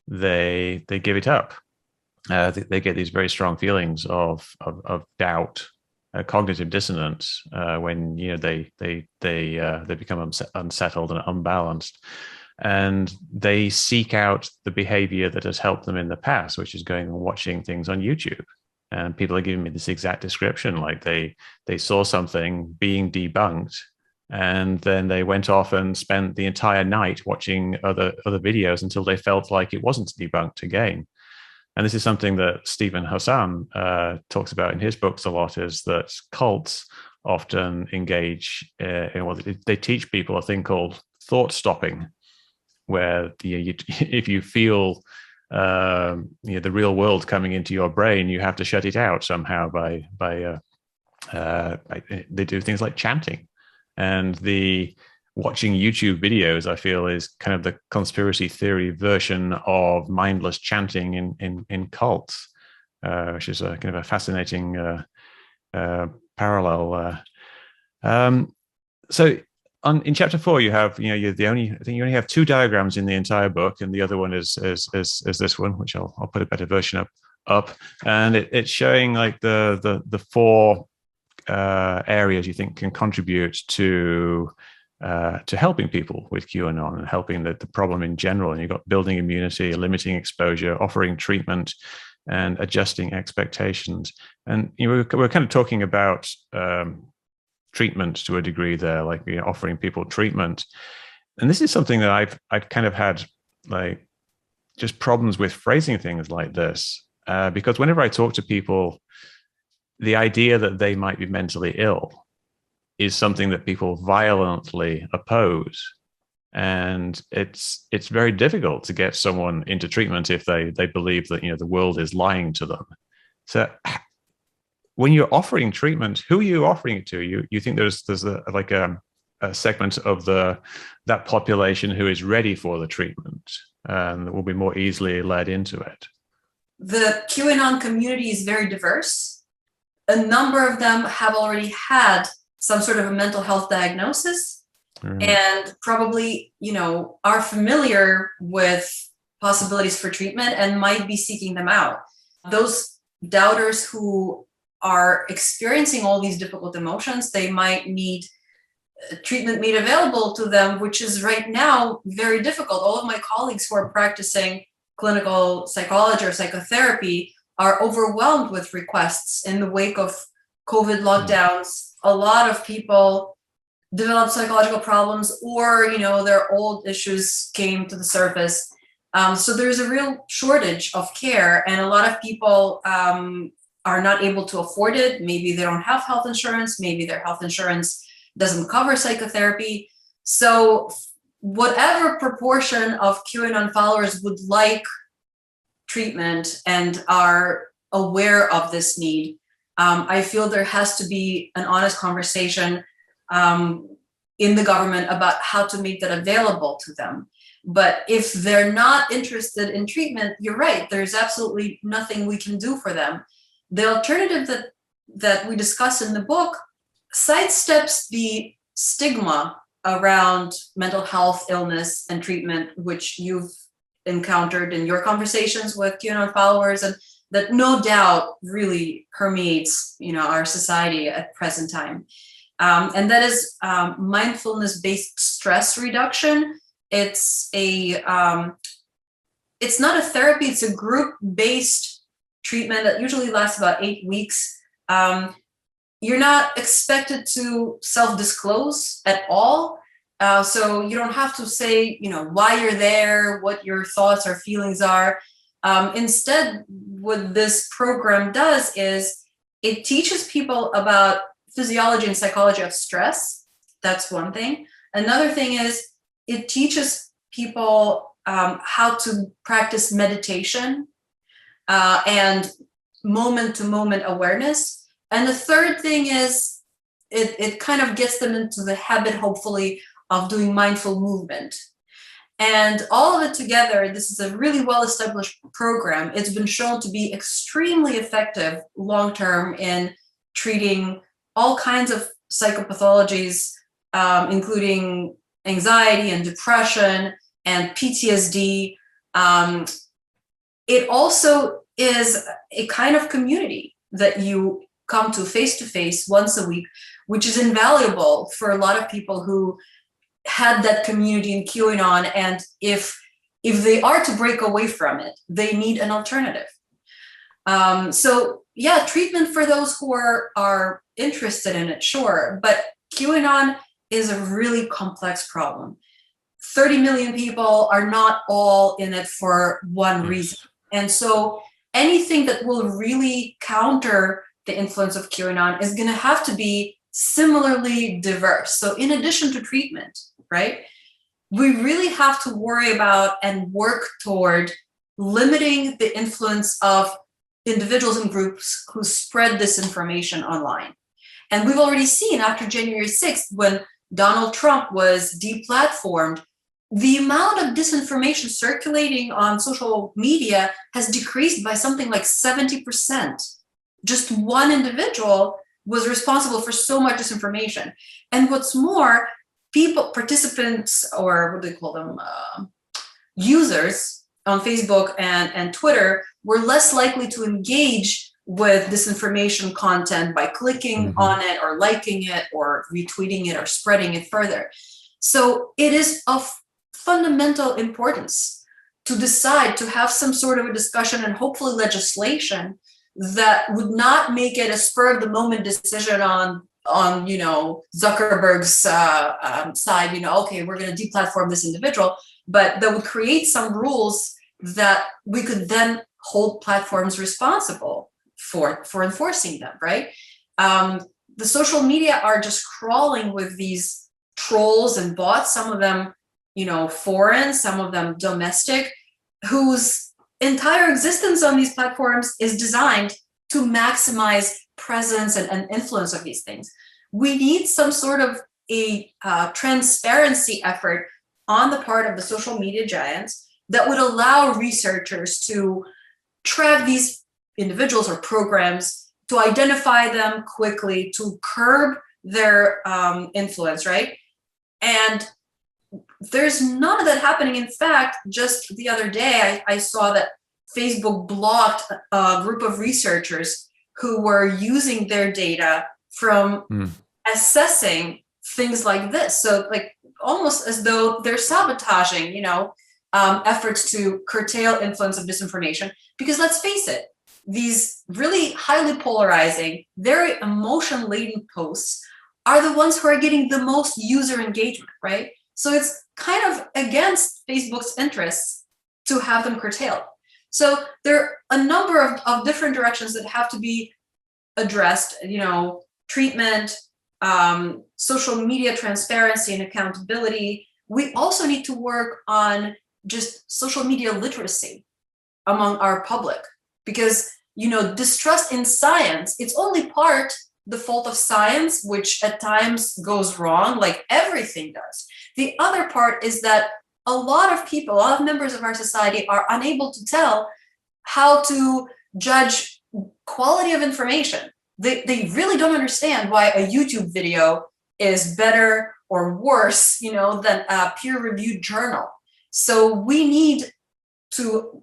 they give it up. They get these very strong feelings of doubt, cognitive dissonance, when they become unsettled and unbalanced, and they seek out the behavior that has helped them in the past, which is going and watching things on YouTube. And people are giving me this exact description, like they saw something being debunked, and then they went off and spent the entire night watching other videos until they felt like it wasn't debunked again. And this is something that Stephen Hassan talks about in his books a lot, is that cults often engage in what they teach people a thing called thought stopping, where if you feel the real world coming into your brain, you have to shut it out somehow by they do things like chanting. And the watching YouTube videos, I feel, is kind of the conspiracy theory version of mindless chanting in cults, which is a kind of a fascinating parallel. So in chapter 4, you have, you're the only, I think you only have 2 diagrams in the entire book, and the other one is this one, which I'll put a better version up, and it's showing like the 4 areas you think can contribute to helping people with QAnon and helping the problem in general. And you've got building immunity, limiting exposure, offering treatment, and adjusting expectations. And we're kind of talking about treatment to a degree there, like offering people treatment. And this is something that I've kind of had like just problems with phrasing things like this, because whenever I talk to people, the idea that they might be mentally ill is something that people violently oppose. And it's very difficult to get someone into treatment if they believe that the world is lying to them. So when you're offering treatment, who are you offering it to? You think there's a segment of that population who is ready for the treatment and will be more easily led into it? The QAnon community is very diverse. A number of them have already had some sort of a mental health diagnosis, and probably, are familiar with possibilities for treatment and might be seeking them out. Those doubters who are experiencing all these difficult emotions, they might need treatment made available to them, which is right now very difficult. All of my colleagues who are practicing clinical psychology or psychotherapy are overwhelmed with requests in the wake of COVID lockdowns, a lot of people developed psychological problems, or, their old issues came to the surface. So there's a real shortage of care, and a lot of people are not able to afford it. Maybe they don't have health insurance. Maybe their health insurance doesn't cover psychotherapy. So whatever proportion of QAnon followers would like treatment and are aware of this need, I feel there has to be an honest conversation in the government about how to make that available to them. But if they're not interested in treatment, you're right, there's absolutely nothing we can do for them. The alternative that we discuss in the book sidesteps the stigma around mental health, illness, and treatment, which you've encountered in your conversations with QAnon followers, and that no doubt really permeates, our society at present time. And that is mindfulness-based stress reduction. It's not a therapy, it's a group-based treatment that usually lasts about 8 weeks. You're not expected to self-disclose at all. So you don't have to say, why you're there, what your thoughts or feelings are. Instead, what this program does is it teaches people about physiology and psychology of stress. That's one thing. Another thing is it teaches people how to practice meditation and moment-to-moment awareness. And the third thing is it kind of gets them into the habit, hopefully, of doing mindful movement. And all of it together, this is a really well-established program. It's been shown to be extremely effective long-term in treating all kinds of psychopathologies, including anxiety and depression and PTSD. It also is a kind of community that you come to face once a week, which is invaluable for a lot of people who had that community in QAnon. And if they are to break away from it, they need an alternative. So yeah, treatment for those who are interested in it, sure. But QAnon is a really complex problem. 30 million people are not all in it for one reason. And so anything that will really counter the influence of QAnon is going to have to be similarly diverse. So in addition to treatment, right, we really have to worry about and work toward limiting the influence of individuals and groups who spread this information online. And we've already seen after January 6th, when Donald Trump was deplatformed, the amount of disinformation circulating on social media has decreased by something like 70%. Just one individual was responsible for so much disinformation. And what's more, participants, or what do they call them, users on Facebook and Twitter were less likely to engage with disinformation content by clicking on it or liking it or retweeting it or spreading it further. So it is of fundamental importance to decide to have some sort of a discussion and hopefully legislation that would not make it a spur of the moment decision on Zuckerberg's side, okay, we're going to deplatform this individual, but that would create some rules that we could then hold platforms responsible for enforcing them, right? The social media are just crawling with these trolls and bots, some of them, foreign, some of them domestic, whose entire existence on these platforms is designed to maximize presence and influence of these things. We need some sort of a transparency effort on the part of the social media giants that would allow researchers to track these individuals or programs, to identify them quickly, to curb their influence, right? And there's none of that happening. In fact, just the other day, I saw that Facebook blocked a group of researchers who were using their data from assessing things like this. So like almost as though they're sabotaging, efforts to curtail influence of disinformation. Because let's face it, these really highly polarizing, very emotion-laden posts are the ones who are getting the most user engagement, right? So it's kind of against Facebook's interests to have them curtailed. So there are a number of different directions that have to be addressed, treatment, social media transparency and accountability. We also need to work on just social media literacy among our public, because distrust in science, it's only part the fault of science, which at times goes wrong, like everything does. The other part is that a lot of members of our society are unable to tell how to judge quality of information. They really don't understand why a YouTube video is better or worse, than a peer-reviewed journal. So we need to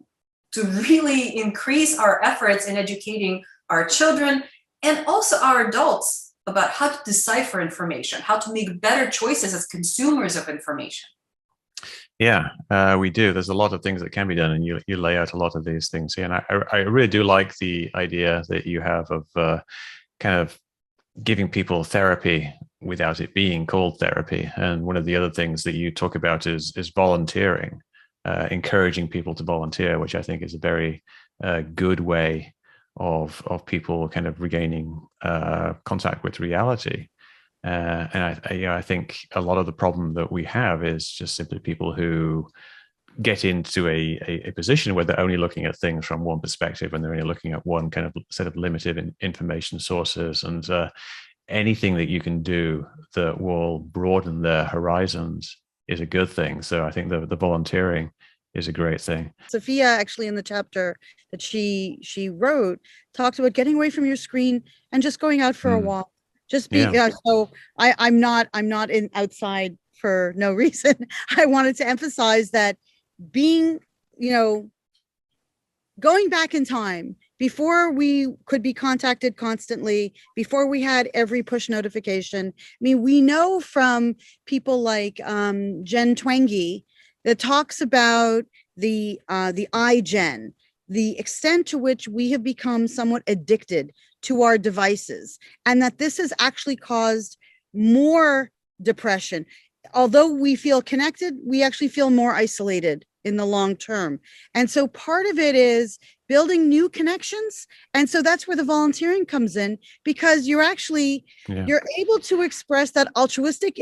really increase our efforts in educating our children and also our adults about how to decipher information, how to make better choices as consumers of information. Yeah, we do. There's a lot of things that can be done, and you lay out a lot of these things here. And I really do like the idea that you have of kind of giving people therapy without it being called therapy. And one of the other things that you talk about is volunteering, encouraging people to volunteer, which I think is a very good way of people kind of regaining contact with reality. And I think a lot of the problem that we have is just simply people who get into a position where they're only looking at things from one perspective, and they're only looking at one kind of set of limited information sources. And anything that you can do that will broaden their horizons is a good thing. So I think the volunteering is a great thing. Sophia, actually, in the chapter that she wrote, talks about getting away from your screen and just going out for a walk. Just be so I'm not in outside for no reason. I wanted to emphasize that being, going back in time before we could be contacted constantly, before we had every push notification. I mean, we know from people like Jen Twenge that talks about the iGen, the extent to which we have become somewhat addicted to our devices, and that this has actually caused more depression. Although we feel connected, we actually feel more isolated in the long term. And so part of it is building new connections. And so that's where the volunteering comes in, because you're actually, you're able to express that altruistic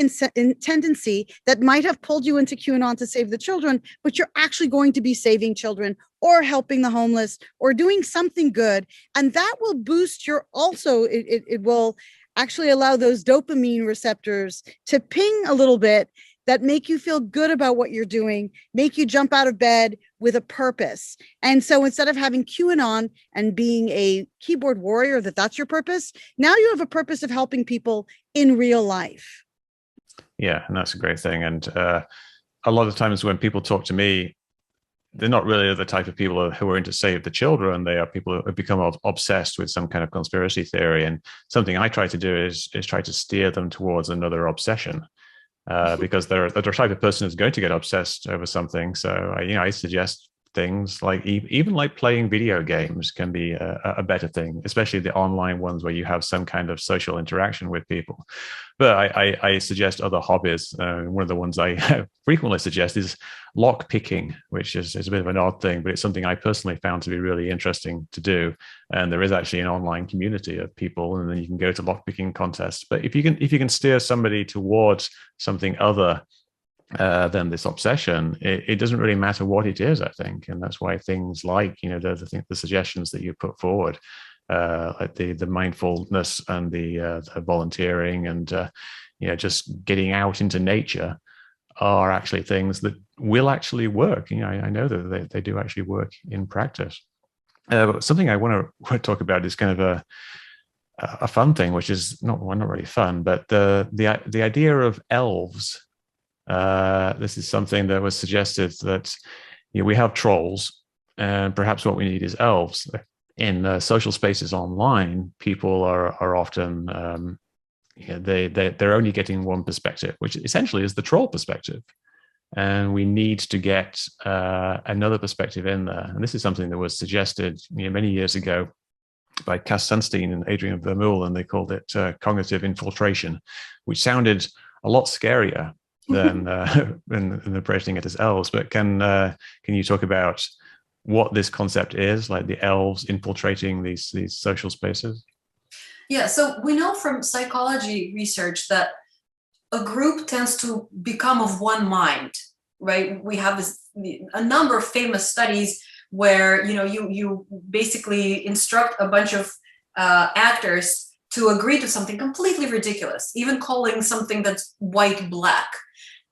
tendency that might have pulled you into QAnon to save the children, but you're actually going to be saving children or helping the homeless or doing something good. And that will boost your, also, it will actually allow those dopamine receptors to ping a little bit, that make you feel good about what you're doing, make you jump out of bed with a purpose. And so instead of having QAnon and being a keyboard warrior, that's your purpose, now you have a purpose of helping people in real life. Yeah, and that's a great thing. And a lot of times when people talk to me, they're not really the type of people who are into save the children. They are people who have become obsessed with some kind of conspiracy theory. And something I try to do is try to steer them towards another obsession. Because they're the type of person who's going to get obsessed over something. So I suggest things like even like playing video games can be a better thing, especially the online ones where you have some kind of social interaction with people. But I suggest other hobbies. One of the ones I frequently suggest is lock picking, which is a bit of an odd thing, but it's something I personally found to be really interesting to do. And there is actually an online community of people, and then you can go to lock picking contests. But if you can steer somebody towards something other than this obsession, it doesn't really matter what it is, I think. And that's why things like the suggestions that you put forward, like the mindfulness and the volunteering and just getting out into nature, are actually things that will actually work. I know that they do actually work in practice. But something I want to talk about is kind of a fun thing, which is not really fun, but the idea of elves. This is something that was suggested, that we have trolls, and perhaps what we need is elves. In social spaces online, people are often they're only getting one perspective, which essentially is the troll perspective. and we need to get another perspective in there. And this is something that was suggested many years ago by Cass Sunstein and Adrian Vermeule, and they called it cognitive infiltration, which sounded a lot scarier than approaching it as elves. But can you talk about what this concept is, like the elves infiltrating these social spaces? Yeah, so we know from psychology research that a group tends to become of one mind, right? We have a number of famous studies where you basically instruct a bunch of actors to agree to something completely ridiculous, even calling something that's white black,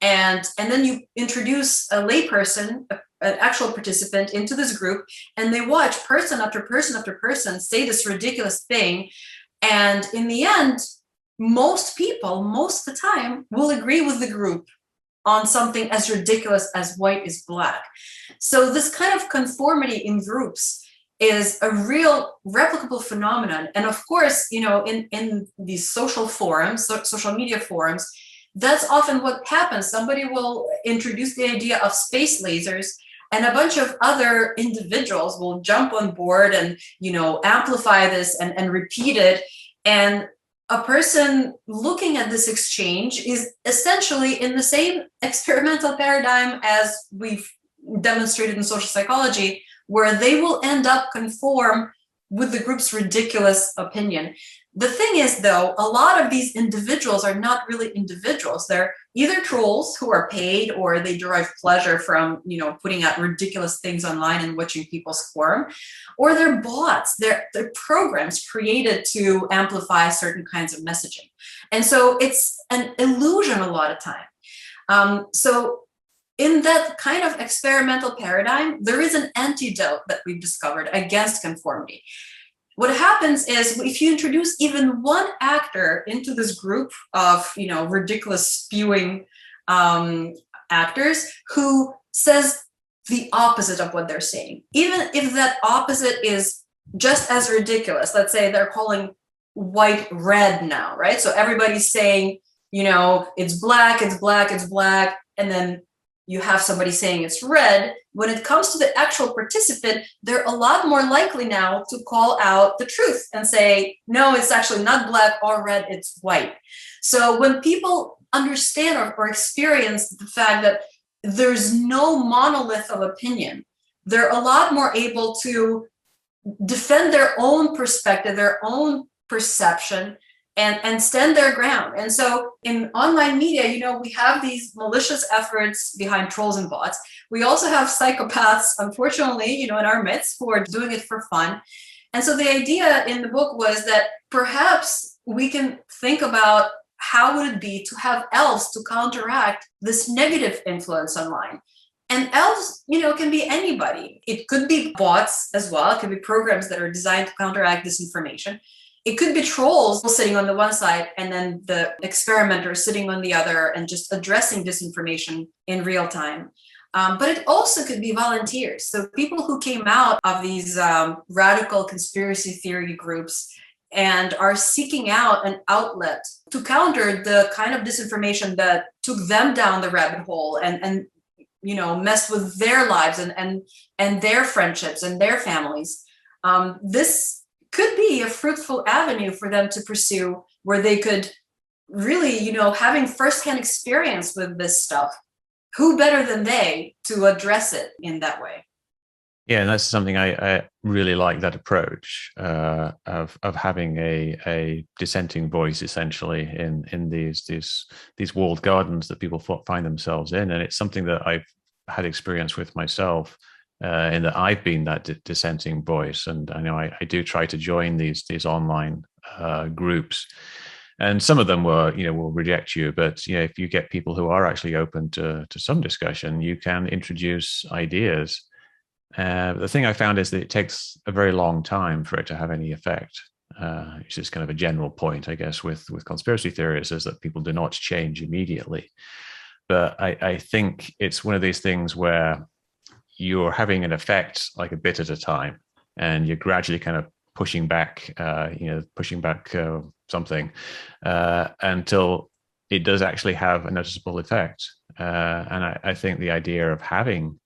and then you introduce a layperson, an actual participant, into this group, and they watch person after person after person say this ridiculous thing, and in the end, most people, most of the time, will agree with the group on something as ridiculous as white is black. So this kind of conformity in groups is a real replicable phenomenon. And of course, in these social forums, social media forums, that's often what happens. Somebody will introduce the idea of space lasers, and a bunch of other individuals will jump on board and, amplify this and repeat it. And a person looking at this exchange is essentially in the same experimental paradigm as we've demonstrated in social psychology, where they will end up conform with the group's ridiculous opinion. The thing is, though, a lot of these individuals are not really individuals. They're either trolls who are paid, or they derive pleasure from, putting out ridiculous things online and watching people squirm, or they're bots. They're programs created to amplify certain kinds of messaging. And so it's an illusion a lot of time. So in that kind of experimental paradigm, there is an antidote that we've discovered against conformity. What happens is, if you introduce even one actor into this group of, ridiculous spewing actors who says the opposite of what they're saying, even if that opposite is just as ridiculous, let's say they're calling white red now, right? So everybody's saying, it's black, it's black, it's black, and then you have somebody saying it's red. When it comes to the actual participant, they're a lot more likely now to call out the truth and say, no, it's actually not black or red, it's white. So when people understand or experience the fact that there's no monolith of opinion, they're a lot more able to defend their own perspective, their own perception, and stand their ground. And so in online media, we have these malicious efforts behind trolls and bots. We also have psychopaths, unfortunately, in our midst, who are doing it for fun. And so the idea in the book was that perhaps we can think about how would it be to have elves to counteract this negative influence online. And elves, can be anybody. It could be bots as well. It could be programs that are designed to counteract disinformation. It could be trolls sitting on the one side and then the experimenter sitting on the other and just addressing disinformation in real time. But it also could be volunteers. So people who came out of these radical conspiracy theory groups and are seeking out an outlet to counter the kind of disinformation that took them down the rabbit hole and messed with their lives and their friendships and their families. This could be a fruitful avenue for them to pursue, where they could really, having firsthand experience with this stuff, who better than they to address it in that way? Yeah, and that's something I really like, that approach of having a dissenting voice, essentially, in these walled gardens that people find themselves in. And it's something that I've had experience with myself, in that I've been that dissenting voice, and I know I do try to join these online groups, and some of them will reject you, but if you get people who are actually open to some discussion, you can introduce ideas. The thing I found is that it takes a very long time for it to have any effect. It's just kind of a general point, I guess, with conspiracy theories, is that people do not change immediately. But I think it's one of these things where you're having an effect like a bit at a time, and you're gradually kind of pushing back something until it does actually have a noticeable effect. And I think the idea of having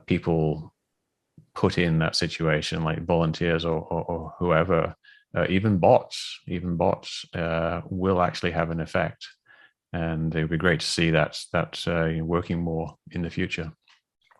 people put in that situation, like volunteers or whoever, even bots, will actually have an effect. And it would be great to see that working more in the future.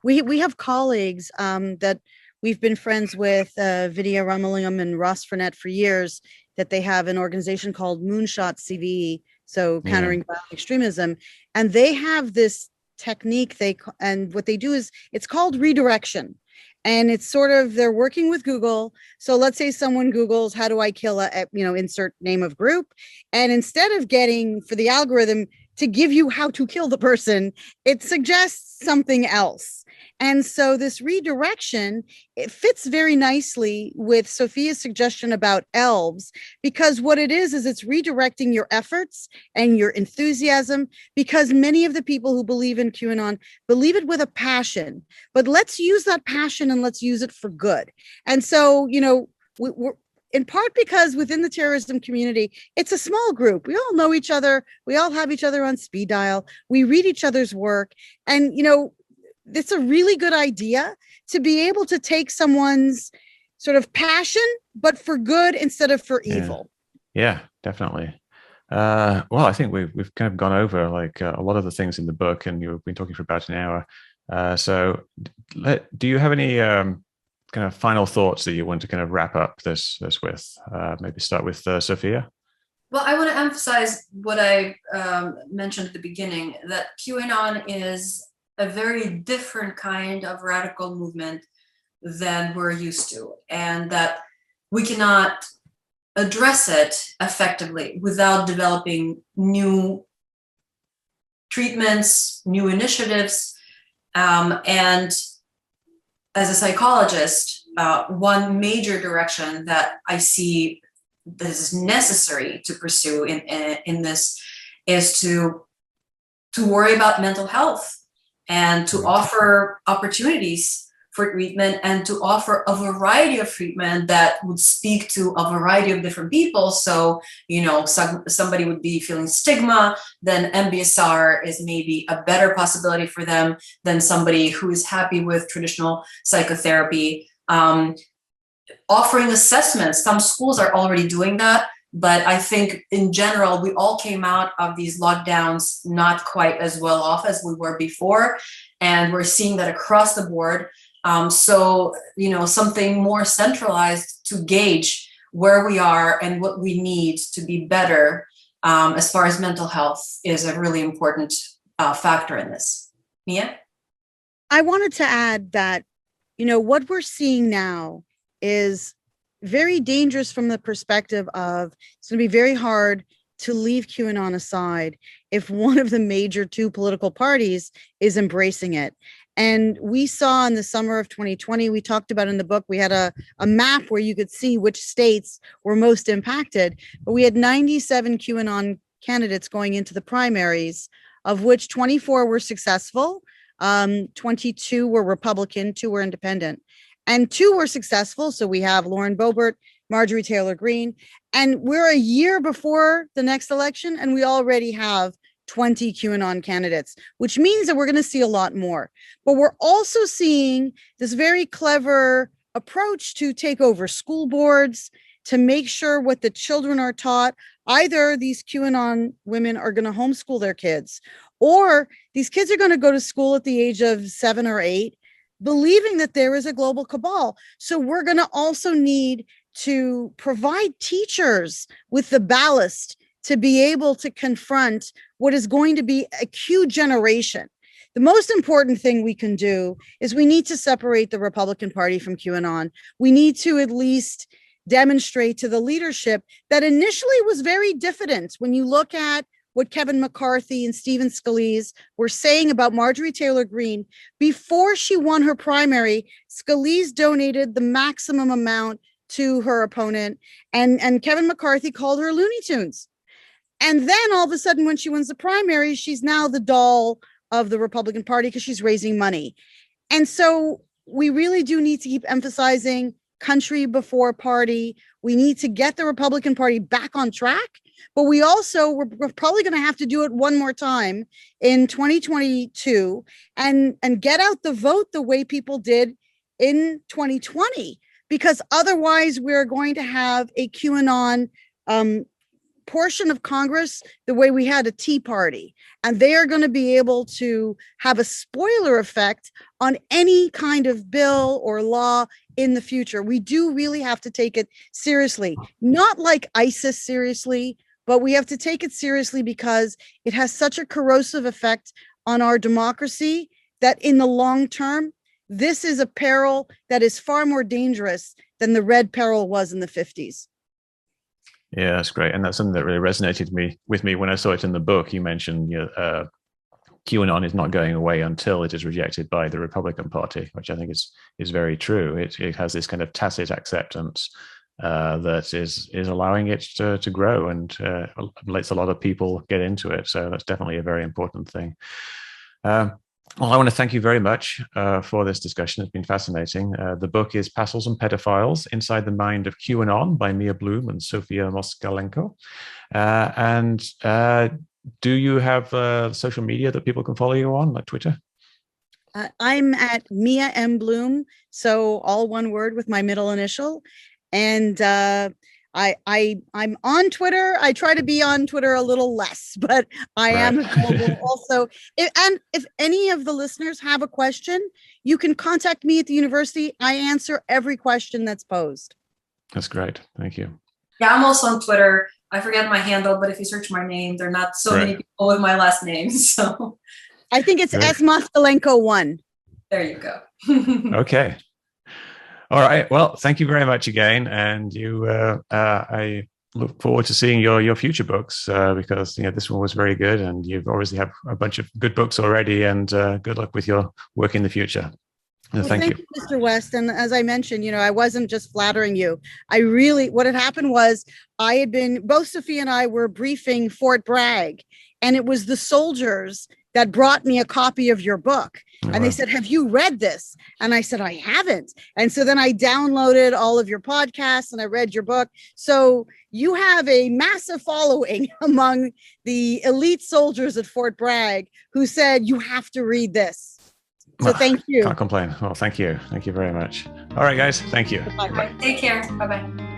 We have colleagues that we've been friends with, Vidya Ramalingam and Ross Frenette for years, that they have an organization called Moonshot CVE, so countering violent extremism, and they have this technique. And what they do is, it's called redirection. And it's sort of, they're working with Google. So let's say someone Googles, how do I kill insert name of group. And instead of getting for the algorithm to give you how to kill the person, it suggests something else. And so this redirection, it fits very nicely with Sophia's suggestion about elves, because what it is it's redirecting your efforts and your enthusiasm, because many of the people who believe in QAnon believe it with a passion, but let's use that passion and let's use it for good. And so, we're in part because within the terrorism community, it's a small group. We all know each other. We all have each other on speed dial. We read each other's work. And, it's a really good idea to be able to take someone's sort of passion, but for good instead of for evil. Yeah, definitely. Well, I think we've kind of gone over a lot of the things in the book, and you've been talking for about an hour. So do you have any kind of final thoughts that you want to kind of wrap up this with? Maybe start with Sophia. Well, I want to emphasize what I mentioned at the beginning, that QAnon is a very different kind of radical movement than we're used to, and that we cannot address it effectively without developing new treatments, new initiatives. And as a psychologist, one major direction that I see that is necessary to pursue in this is to worry about mental health, and to offer opportunities for treatment, and to offer a variety of treatment that would speak to a variety of different people. So, somebody would be feeling stigma, then MBSR is maybe a better possibility for them than somebody who is happy with traditional psychotherapy. Offering assessments, some schools are already doing that. But I think in general, we all came out of these lockdowns not quite as well off as we were before. And we're seeing that across the board. So, something more centralized to gauge where we are and what we need to be better as far as mental health is a really important factor in this. Mia? I wanted to add that, what we're seeing now is very dangerous from the perspective of it's going to be very hard to leave QAnon aside if one of the major two political parties is embracing it. And we saw in the summer of 2020, we talked about in the book, we had a map where you could see which states were most impacted, but we had 97 QAnon candidates going into the primaries, of which 24 were successful, 22 were Republican, 2 were independent. And 2 were successful. So we have Lauren Boebert, Marjorie Taylor Greene, and we're a year before the next election, and we already have 20 QAnon candidates, which means that we're going to see a lot more. But we're also seeing this very clever approach to take over school boards, to make sure what the children are taught. Either these QAnon women are going to homeschool their kids, or these kids are going to go to school at the age of 7 or 8, believing that there is a global cabal. So we're going to also need to provide teachers with the ballast to be able to confront what is going to be a Q generation. The most important thing we can do is we need to separate the Republican Party from QAnon. We need to at least demonstrate to the leadership that initially was very diffident. When you look at what Kevin McCarthy and Stephen Scalise were saying about Marjorie Taylor Greene, before she won her primary, Scalise donated the maximum amount to her opponent, and Kevin McCarthy called her Looney Tunes. And then all of a sudden, when she wins the primary, she's now the doll of the Republican Party because she's raising money. And so we really do need to keep emphasizing country before party. We need to get the Republican Party back on track. but we're probably going to have to do it one more time in 2022 and get out the vote the way people did in 2020, because otherwise we're going to have a QAnon portion of Congress the way we had a Tea Party, and they are going to be able to have a spoiler effect on any kind of bill or law in the future. We do really have to take it seriously, not like ISIS seriously, but we have to take it seriously because it has such a corrosive effect on our democracy that in the long term, this is a peril that is far more dangerous than the red peril was in the 50s. Yeah, that's great. And that's something that really resonated with me when I saw it in the book. You mentioned QAnon is not going away until it is rejected by the Republican Party, which I think is very true. It has this kind of tacit acceptance that is allowing it to grow and lets a lot of people get into it. So that's definitely a very important thing. Well, I want to thank you very much for this discussion. It's been fascinating. The book is Pastels and Pedophiles, Inside the Mind of QAnon by Mia Bloom and Sophia Moskalenko. Do you have social media that people can follow you on, like Twitter? I'm at Mia M. Bloom, so all one word with my middle initial. And I'm on Twitter. I try to be on Twitter a little less, but I am available also. If any of the listeners have a question, you can contact me at the university. I answer every question that's posed. That's great. Thank you. Yeah, I'm also on Twitter. I forget my handle, but if you search my name, there are not so many people with my last name. So I think it's S. Moskalenko 1. There you go. Okay. All right. Well, thank you very much again. And I look forward to seeing your future books because this one was very good, and you've obviously have a bunch of good books already. And good luck with your work in the future. Well, thank you, Mr. West. And as I mentioned, I wasn't just flattering you. What had happened was both Sophia and I were briefing Fort Bragg, and it was the soldiers that brought me a copy of your book. And they said, have you read this? And I said, I haven't. And so then I downloaded all of your podcasts and I read your book. So you have a massive following among the elite soldiers at Fort Bragg who said, you have to read this. So thank you. Can't complain. Well, thank you. Thank you very much. All right, guys. Thank you. Bye. Take care. Bye-bye.